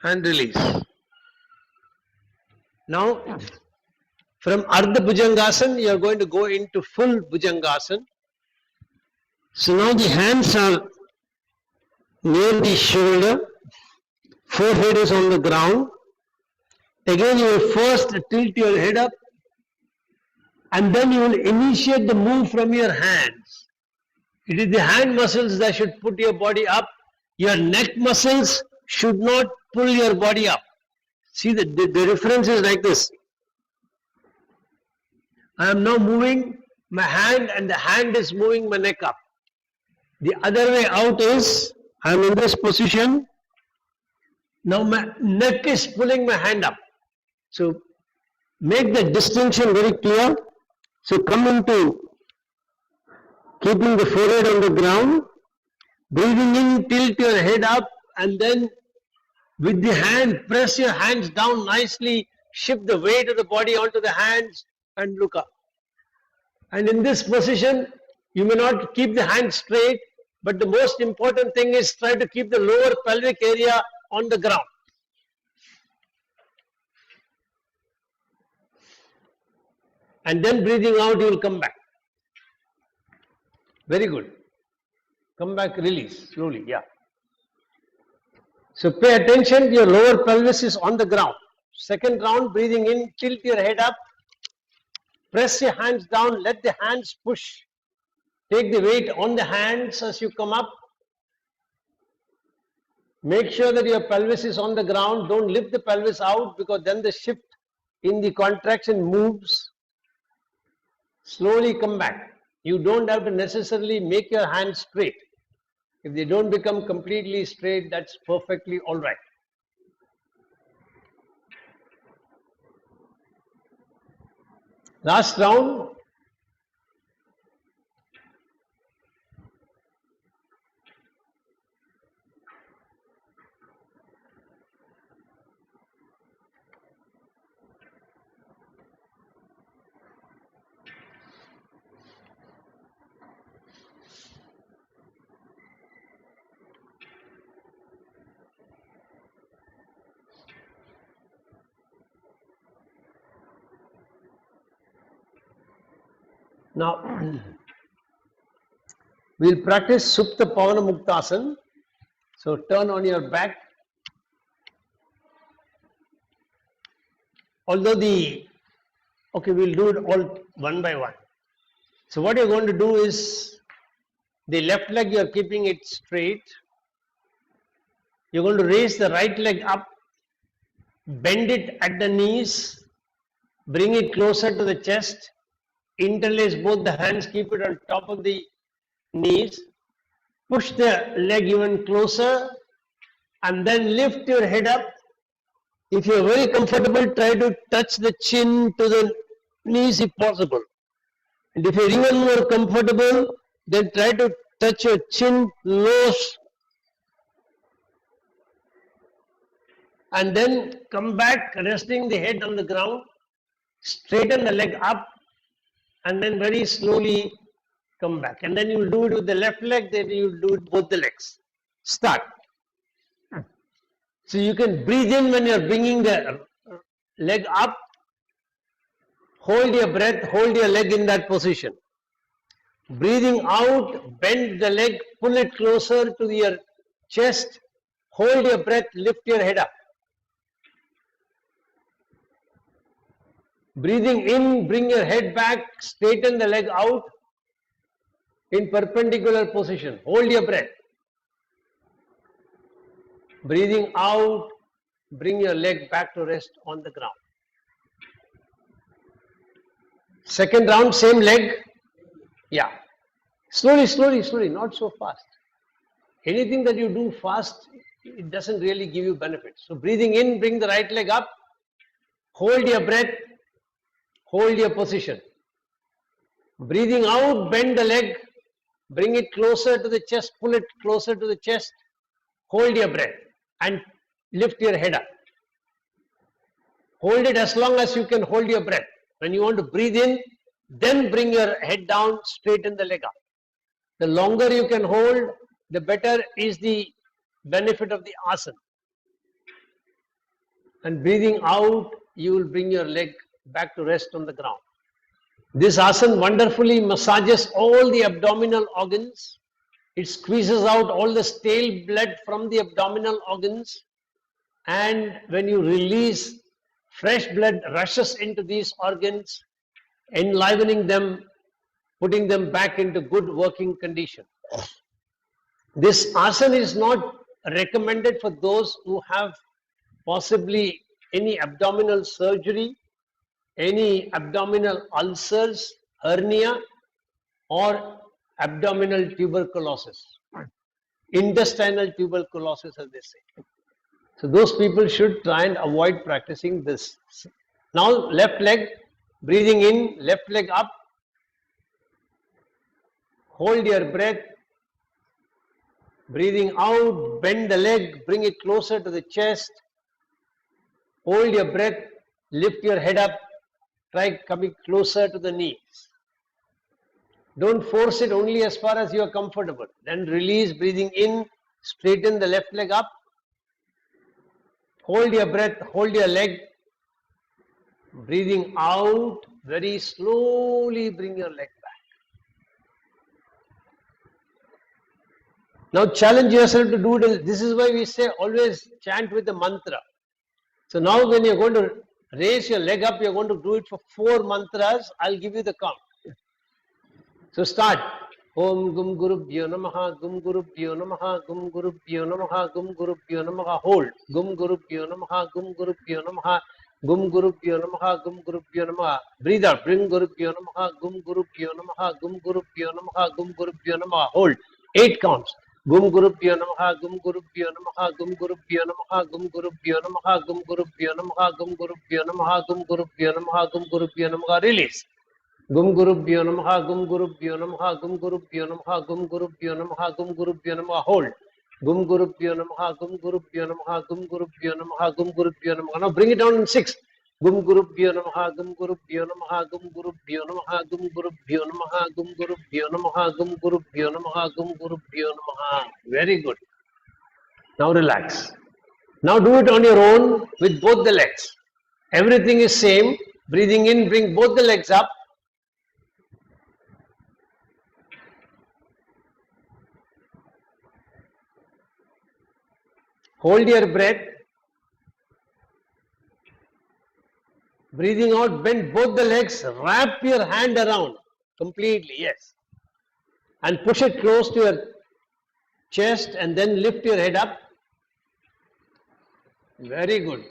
And release. Now, from Ardha Bhujangasana, you are going to go into full Bhujangasana. So now the hands are near the shoulder, forehead is on the ground. Again, you will first tilt your head up, and then you will initiate the move from your hands. It is the hand muscles that should put your body up. Your neck muscles should not pull your body up. See, the difference is like this. I am now moving my hand, and the hand is moving my neck up. The other way out is, I am in this position. Now my neck is pulling my hand up. So make the distinction very clear. So come into keeping the forehead on the ground, breathing in, tilt your head up, and then with the hand, press your hands down nicely, shift the weight of the body onto the hands and look up. And in this position, you may not keep the hands straight, but the most important thing is try to keep the lower pelvic area on the ground. And then breathing out, you will come back. Very good. Come back, release slowly, yeah. So pay attention, your lower pelvis is on the ground. Second round, breathing in, tilt your head up, press your hands down, let the hands push. Take the weight on the hands as you come up. Make sure that your pelvis is on the ground. Don't lift the pelvis out, because then the shift in the contraction moves. Slowly come back. You don't have to necessarily make your hands straight. If they don't become completely straight, that's perfectly all right. Last round. Now, we'll practice Supta Pavana Muktasana. So turn on your back. Although we'll do it all one by one. So what you're going to do is, the left leg you're keeping it straight. You're going to raise the right leg up, bend it at the knees, bring it closer to the chest, interlace both the hands, keep it on top of the knees, push the leg even closer, and then lift your head up. If you're very comfortable, try to touch the chin to the knees if possible. And if you're even more comfortable, then try to touch your chin close. And then come back, resting the head on the ground, straighten the leg up, and then very slowly come back. And then you will do it with the left leg, then you will do it both the legs. Start. So you can breathe in when you are bringing the leg up. Hold your breath, hold your leg in that position. Breathing out, bend the leg, pull it closer to your chest. Hold your breath, lift your head up. Breathing in, bring your head back, straighten the leg out in perpendicular position. Hold your breath. Breathing out, bring your leg back to rest on the ground. Second round, same leg. Yeah. Slowly, slowly, slowly, not so fast. Anything that you do fast, it doesn't really give you benefits. So breathing in, bring the right leg up. Hold your breath. Hold your position. Breathing out, bend the leg. Bring it closer to the chest. Pull it closer to the chest. Hold your breath and lift your head up. Hold it as long as you can hold your breath. When you want to breathe in, then bring your head down, straighten the leg up. The longer you can hold, the better is the benefit of the asana. And breathing out, you will bring your leg back to rest on the ground. This asana wonderfully massages all the abdominal organs. It squeezes out all the stale blood from the abdominal organs, and when you release, fresh blood rushes into these organs, enlivening them, putting them back into good working condition. This asana is not recommended for those who have possibly any abdominal surgery, any abdominal ulcers, hernia, or abdominal tuberculosis, intestinal tuberculosis, as they say. So those people should try and avoid practicing this. Now left leg, breathing in, left leg up, hold your breath, breathing out, bend the leg, bring it closer to the chest, hold your breath, lift your head up, try coming closer to the knees. Don't force it, only as far as you are comfortable. Then release, breathing in, straighten the left leg up, hold your breath, hold your leg, breathing out, very slowly bring your leg back. Now challenge yourself to do it. This is why we say always chant with the mantra. So now when you're going to raise your leg up, you're going to do it for 4 mantras. I'll give you the count. So start. Om Gum Gurubhyo Namaha, Gum Gurubhyo Namaha, Gum Gurubhyo Namaha, Gum Gurubhyo Namaha. Hold. Gum Gurubhyo Namaha, Gum Gurubhyo Namaha, Gum Gurubhyo Namaha, Gum Gurubhyo Namaha. Breathe out. Bring Gurubhyo Namaha, Gum Gurubhyo Namaha, Gum Gurubhyo Namaha, Gum Gurubhyo Namaha. Hold. 8 counts. Gum Gurubhyo Namaha, Gum Gurubhyo Namaha, Gum Gurubhyo Namaha, Gum Gurubhyo Namaha, Gum Gurubhyo Namaha, Gum Gurubhyo Namaha, Gum Gurubhyo Namaha, Gum Gurubhyo Namaha. Release. Gum Gurubhyo Namaha, Gum Gurubhyo Namaha, Gum Gurubhyo Namaha, Gum Gurubhyo Namaha, Gum Gurubhyo Namaha. Hold. Gum Gurubhyo Namaha, Gum Gurubhyo Namaha, Gum Gurubhyo Namaha, Gum Gurubhyo Namaha. Now bring it down in 6. Gum Gurubhyo Namaha, Gum Gurubhyo Namaha, Gum Gurubhyo Namaha, Gum Gurubhyo Namaha, Gum Gurubhyo Namaha, Gum Gurubhyo Namaha, Gum Gurubhyo Namaha. Very good. Now relax. Now do it on your own with both the legs. Everything is same. Breathing in, bring both the legs up. Hold your breath. Breathing out, bend both the legs, wrap your hand around completely, yes. And push it close to your chest and then lift your head up. Very good.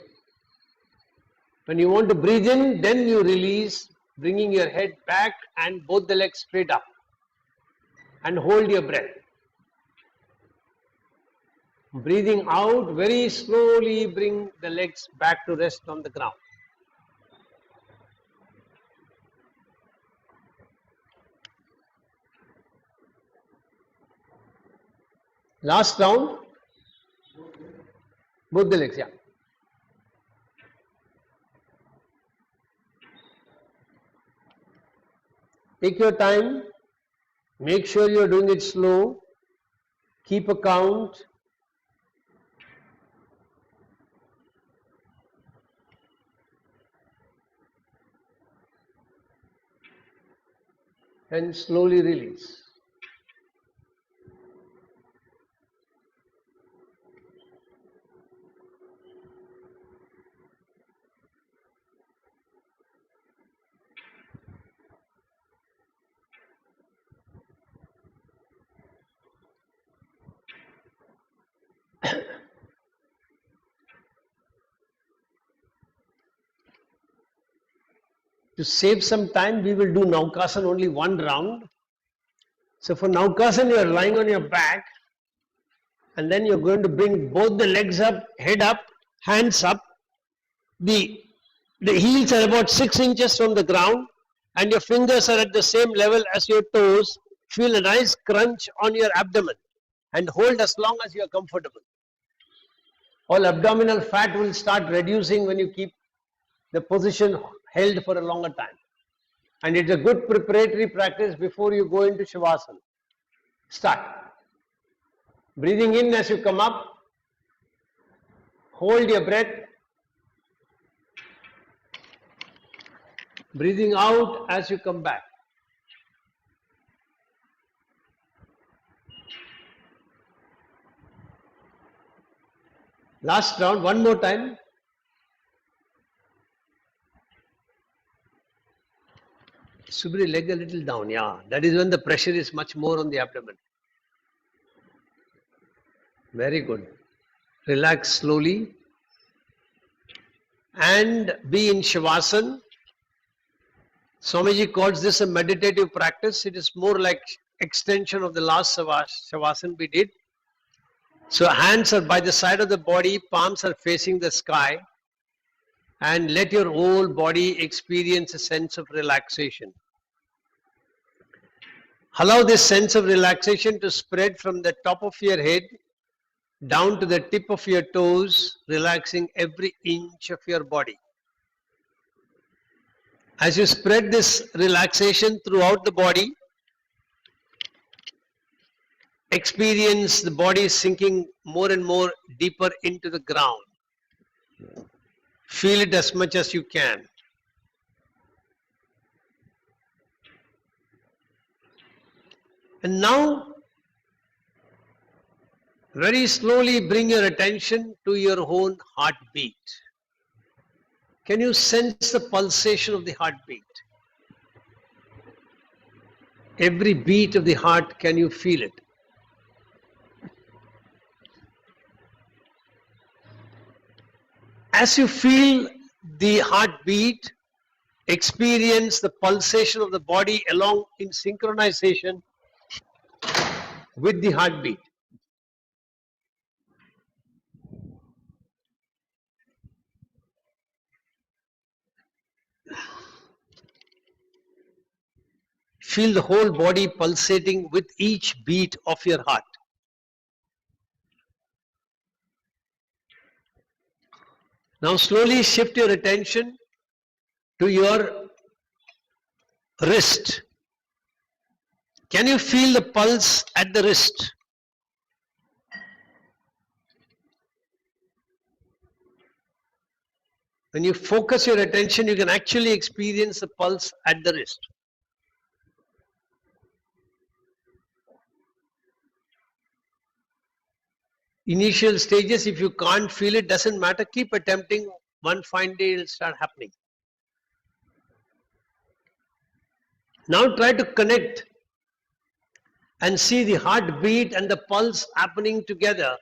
When you want to breathe in, then you release, bringing your head back and both the legs straight up. And hold your breath. Breathing out, very slowly bring the legs back to rest on the ground. Last round. Both the legs, yeah. Take your time. Make sure you're doing it slow. Keep a count. And slowly release. To save some time, we will do Naukasan only 1 round. So for Naukasan, you are lying on your back and then you're going to bring both the legs up, head up, hands up. The heels are about 6 inches from the ground and your fingers are at the same level as your toes. Feel a nice crunch on your abdomen and hold as long as you are comfortable. All abdominal fat will start reducing when you keep the position held for a longer time. And it's a good preparatory practice before you go into Shavasana. Start. Breathing in as you come up. Hold your breath. Breathing out as you come back. Last round, one more time. Subri, leg a little down, yeah. That is when the pressure is much more on the abdomen. Very good. Relax slowly and be in Shavasana. Swamiji calls this a meditative practice. It is more like extension of the last Shavasana we did. So hands are by the side of the body, palms are facing the sky, and let your whole body experience a sense of relaxation. Allow this sense of relaxation to spread from the top of your head down to the tip of your toes, relaxing every inch of your body. As you spread this relaxation throughout the body, experience the body sinking more and more deeper into the ground. Feel it as much as you can. And now, very slowly bring your attention to your own heartbeat. Can you sense the pulsation of the heartbeat? Every beat of the heart, can you feel it? As you feel the heartbeat, experience the pulsation of the body along in synchronization with the heartbeat. Feel the whole body pulsating with each beat of your heart. Now slowly shift your attention to your wrist. Can you feel the pulse at the wrist? When you focus your attention, you can actually experience the pulse at the wrist. Initial stages, if you can't feel it, doesn't matter. Keep attempting. One fine day it will start happening. Now try to connect and see the heartbeat and the pulse happening together.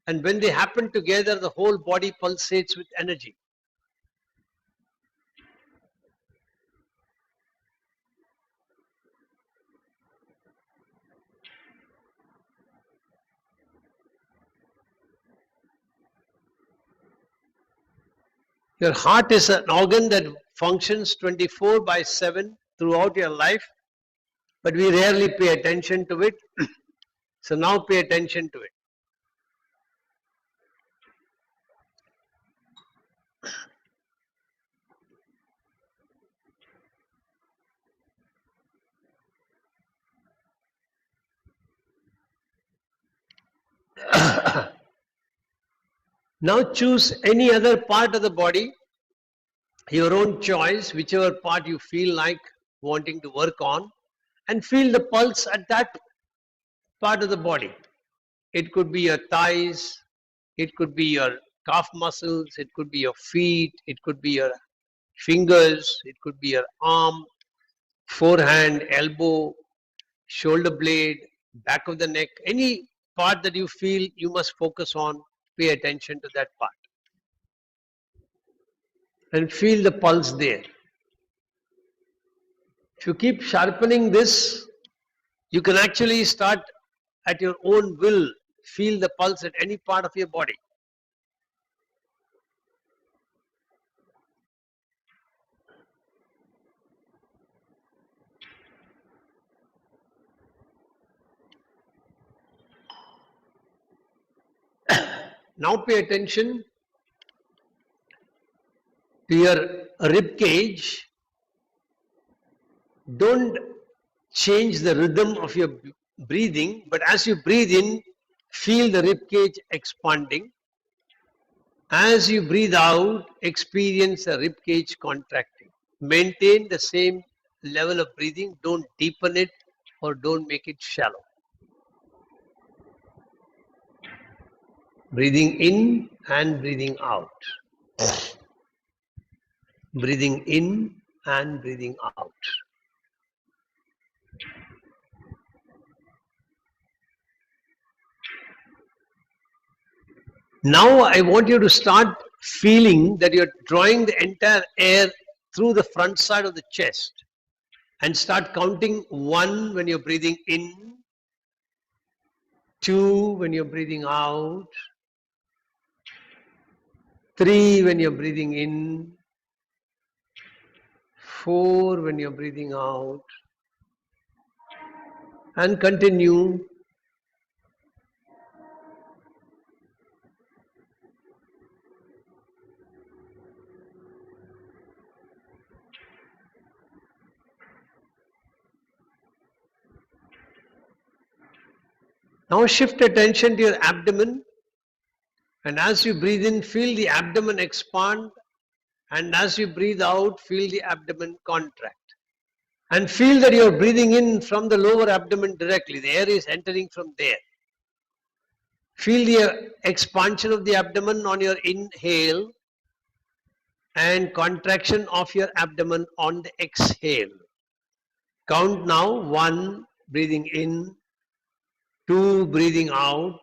And when they happen together, the whole body pulsates with energy. Your heart is an organ that functions 24/7 throughout your life, but we rarely pay attention to it. So now pay attention to it. Now choose any other part of the body, your own choice, whichever part you feel like wanting to work on, and feel the pulse at that part of the body. It could be your thighs, it could be your calf muscles, it could be your feet, it could be your fingers, it could be your arm, forehand, elbow, shoulder blade, back of the neck, any part that you feel you must focus on, pay attention to that part. And feel the pulse there. If you keep sharpening this, you can actually start at your own will, feel the pulse at any part of your body. Now pay attention to your rib cage. Don't change the rhythm of your breathing, but as you breathe in, feel the rib cage expanding. As you breathe out, experience the rib cage contracting. Maintain the same level of breathing. Don't deepen it or don't make it shallow. Breathing in and breathing out. Breathing in and breathing out. Now I want you to start feeling that you're drawing the entire air through the front side of the chest and start counting 1 when you're breathing in, 2 when you're breathing out, 3 when you're breathing in, 4 when you're breathing out, and continue. Now shift attention to your abdomen, and as you breathe in, feel the abdomen expand, and as you breathe out, feel the abdomen contract. And feel that you're breathing in from the lower abdomen directly. The air is entering from there. Feel the expansion of the abdomen on your inhale and contraction of your abdomen on the exhale. Count now. 1, breathing in, 2, breathing out.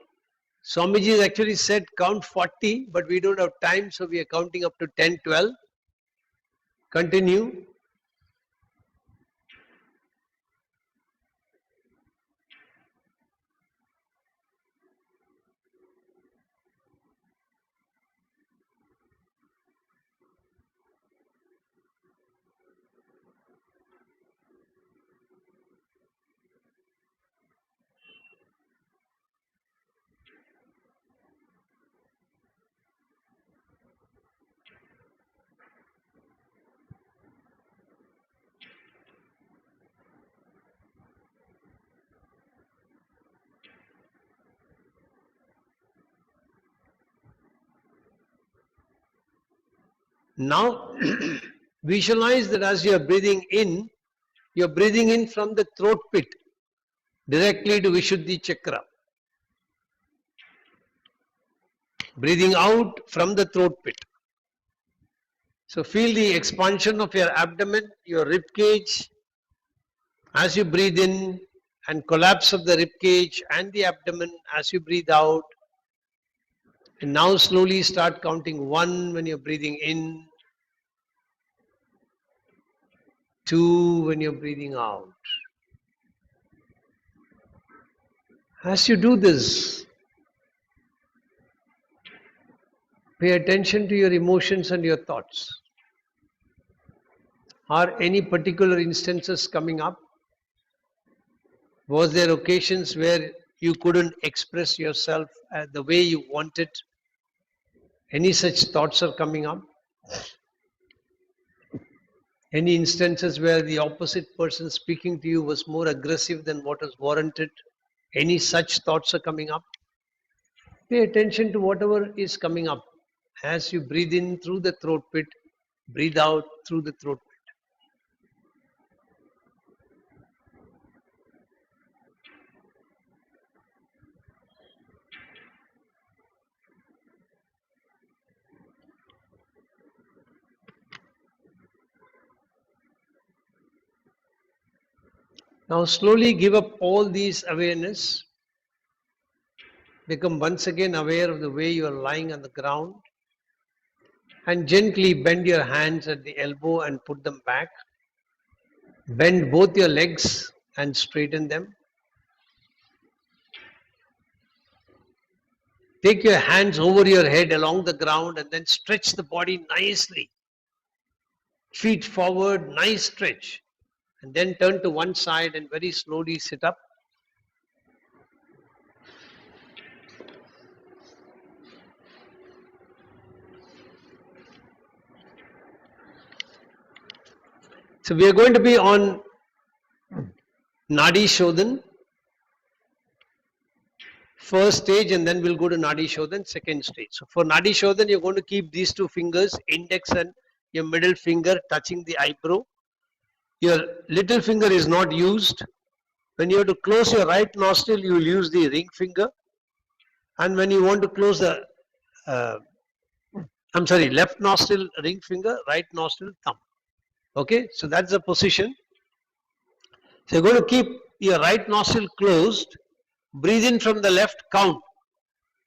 Swamiji has actually said count 40, but we don't have time, so we are counting up to 10, 12. Continue. Now visualize that as you are breathing in, you are breathing in from the throat pit directly to Vishuddhi chakra. Breathing out from the throat pit. So feel the expansion of your abdomen, your rib cage as you breathe in, and collapse of the rib cage and the abdomen as you breathe out. And now slowly start counting 1 when you're breathing in, 2 when you're breathing out. As you do this, pay attention to your emotions and your thoughts. Are any particular instances coming up? Was there occasions where you couldn't express yourself the way you wanted? Any such thoughts are coming up? Any instances where the opposite person speaking to you was more aggressive than what was warranted? Any such thoughts are coming up? Pay attention to whatever is coming up. As you breathe in through the throat pit, breathe out through the throat pit. Now slowly give up all these awareness. Become once again aware of the way you are lying on the ground, and gently bend your hands at the elbow and put them back. Bend both your legs and straighten them. Take your hands over your head along the ground and then stretch the body nicely. Feet forward, nice stretch. And then turn to one side and very slowly sit up. So we are going to be on Nadi Shodhan, first stage, and then we'll go to Nadi Shodhan, second stage. So for Nadi Shodhan, you're going to keep these 2 fingers, index and your middle finger touching the eyebrow. Your little finger is not used. When you have to close your right nostril, you will use the ring finger. And when you want to close the, left nostril ring finger, right nostril thumb. Okay, so that's the position. So you're going to keep your right nostril closed. Breathe in from the left, count.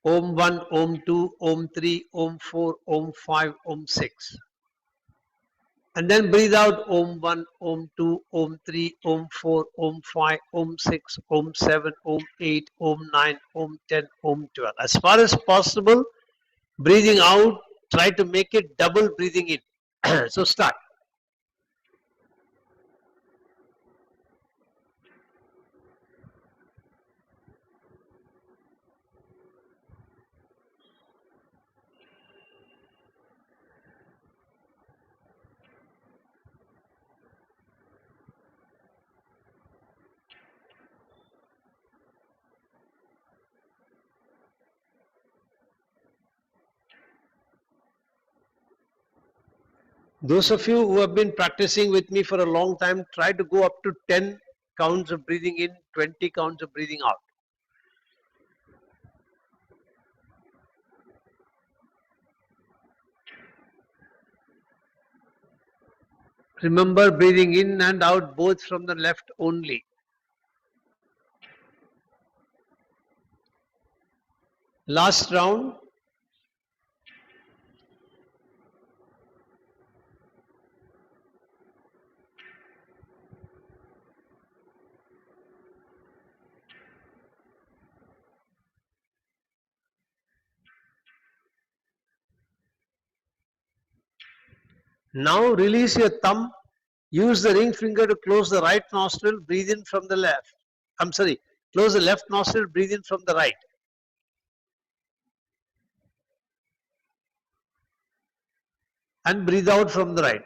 Om 1, Om 2, Om 3, Om 4, Om 5, Om 6. And then breathe out Om 1, Om 2, Om 3, Om 4, Om 5, Om 6, Om 7, Om 8, Om 9, Om 10, Om 12. As far as possible, breathing out, try to make it double breathing in. So start. Those of you who have been practicing with me for a long time, try to go up to 10 counts of breathing in, 20 counts of breathing out. Remember, breathing in and out both from the left only. Last round. Now release your thumb. Use the ring finger to close the right nostril. Breathe in from the left. Close the left nostril. Breathe in from the right. And breathe out from the right.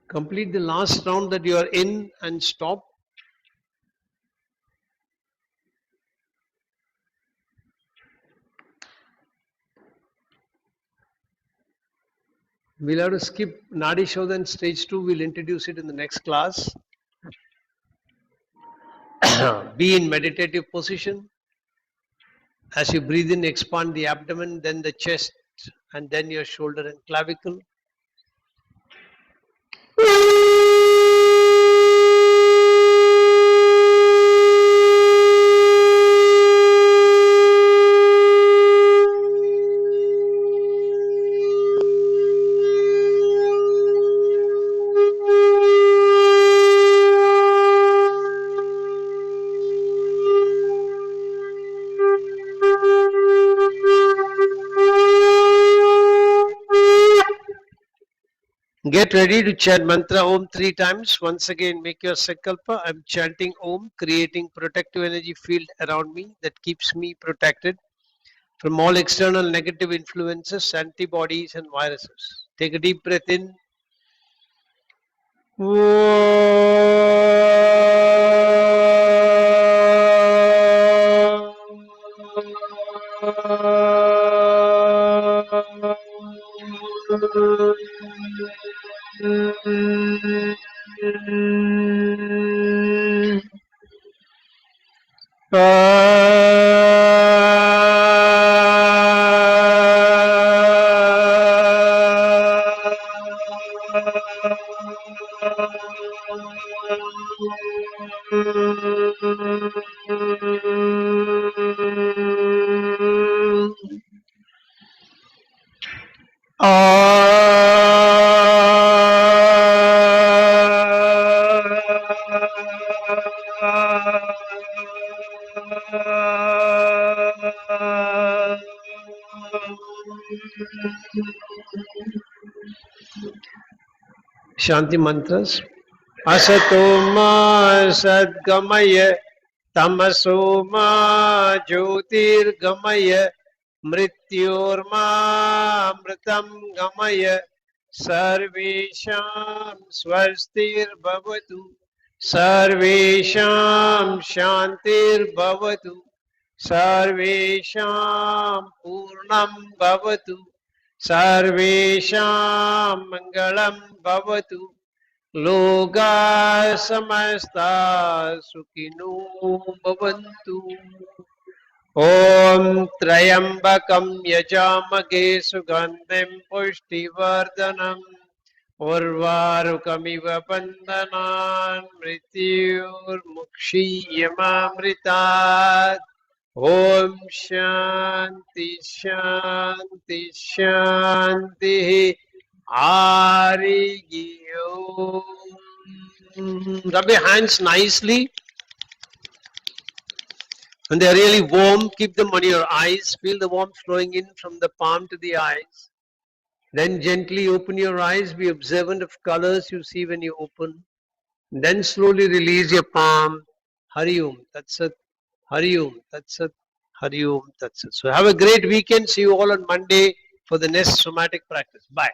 Complete the last round that you are in and stop. We'll have to skip Nadi Shodhan stage 2. We'll introduce it in the next class. Be in meditative position. As you breathe in, expand the abdomen, then the chest, and then your shoulder and clavicle. Get ready to chant mantra Om 3 times. Once again, make your sankalpa. I'm chanting Om, creating protective energy field around me that keeps me protected from all external negative influences, antibodies and viruses. Take a deep breath in. Shanti mantras. Asatoma sadgamaya tamasoma jyotirgamaya mrityorma mritam gamaya sarvesham swastir bhavatu sarvesham shantir bhavatu sarvesham purnam bhavatu sarvesham mangalam bhavatu लोका समस्ता सुखिनो भवन्तु ॐ त्र्यम्बकं यजामहे सुगन्धिं पुष्टिवर्धनम् उर्वारुकमिव बन्धनान् मृत्युर्मुक्षीयमामृतात् ॐ शान्ति शान्ति शान्तिः Ariyo. Rub your hands nicely. When they are really warm, keep them on your eyes. Feel the warmth flowing in from the palm to the eyes. Then gently open your eyes. Be observant of colors you see when you open. Then slowly release your palm. Hari Om. That's it. Hari Om. That's it. Hari Om. That's it. So have a great weekend. See you all on Monday for the next somatic practice. Bye.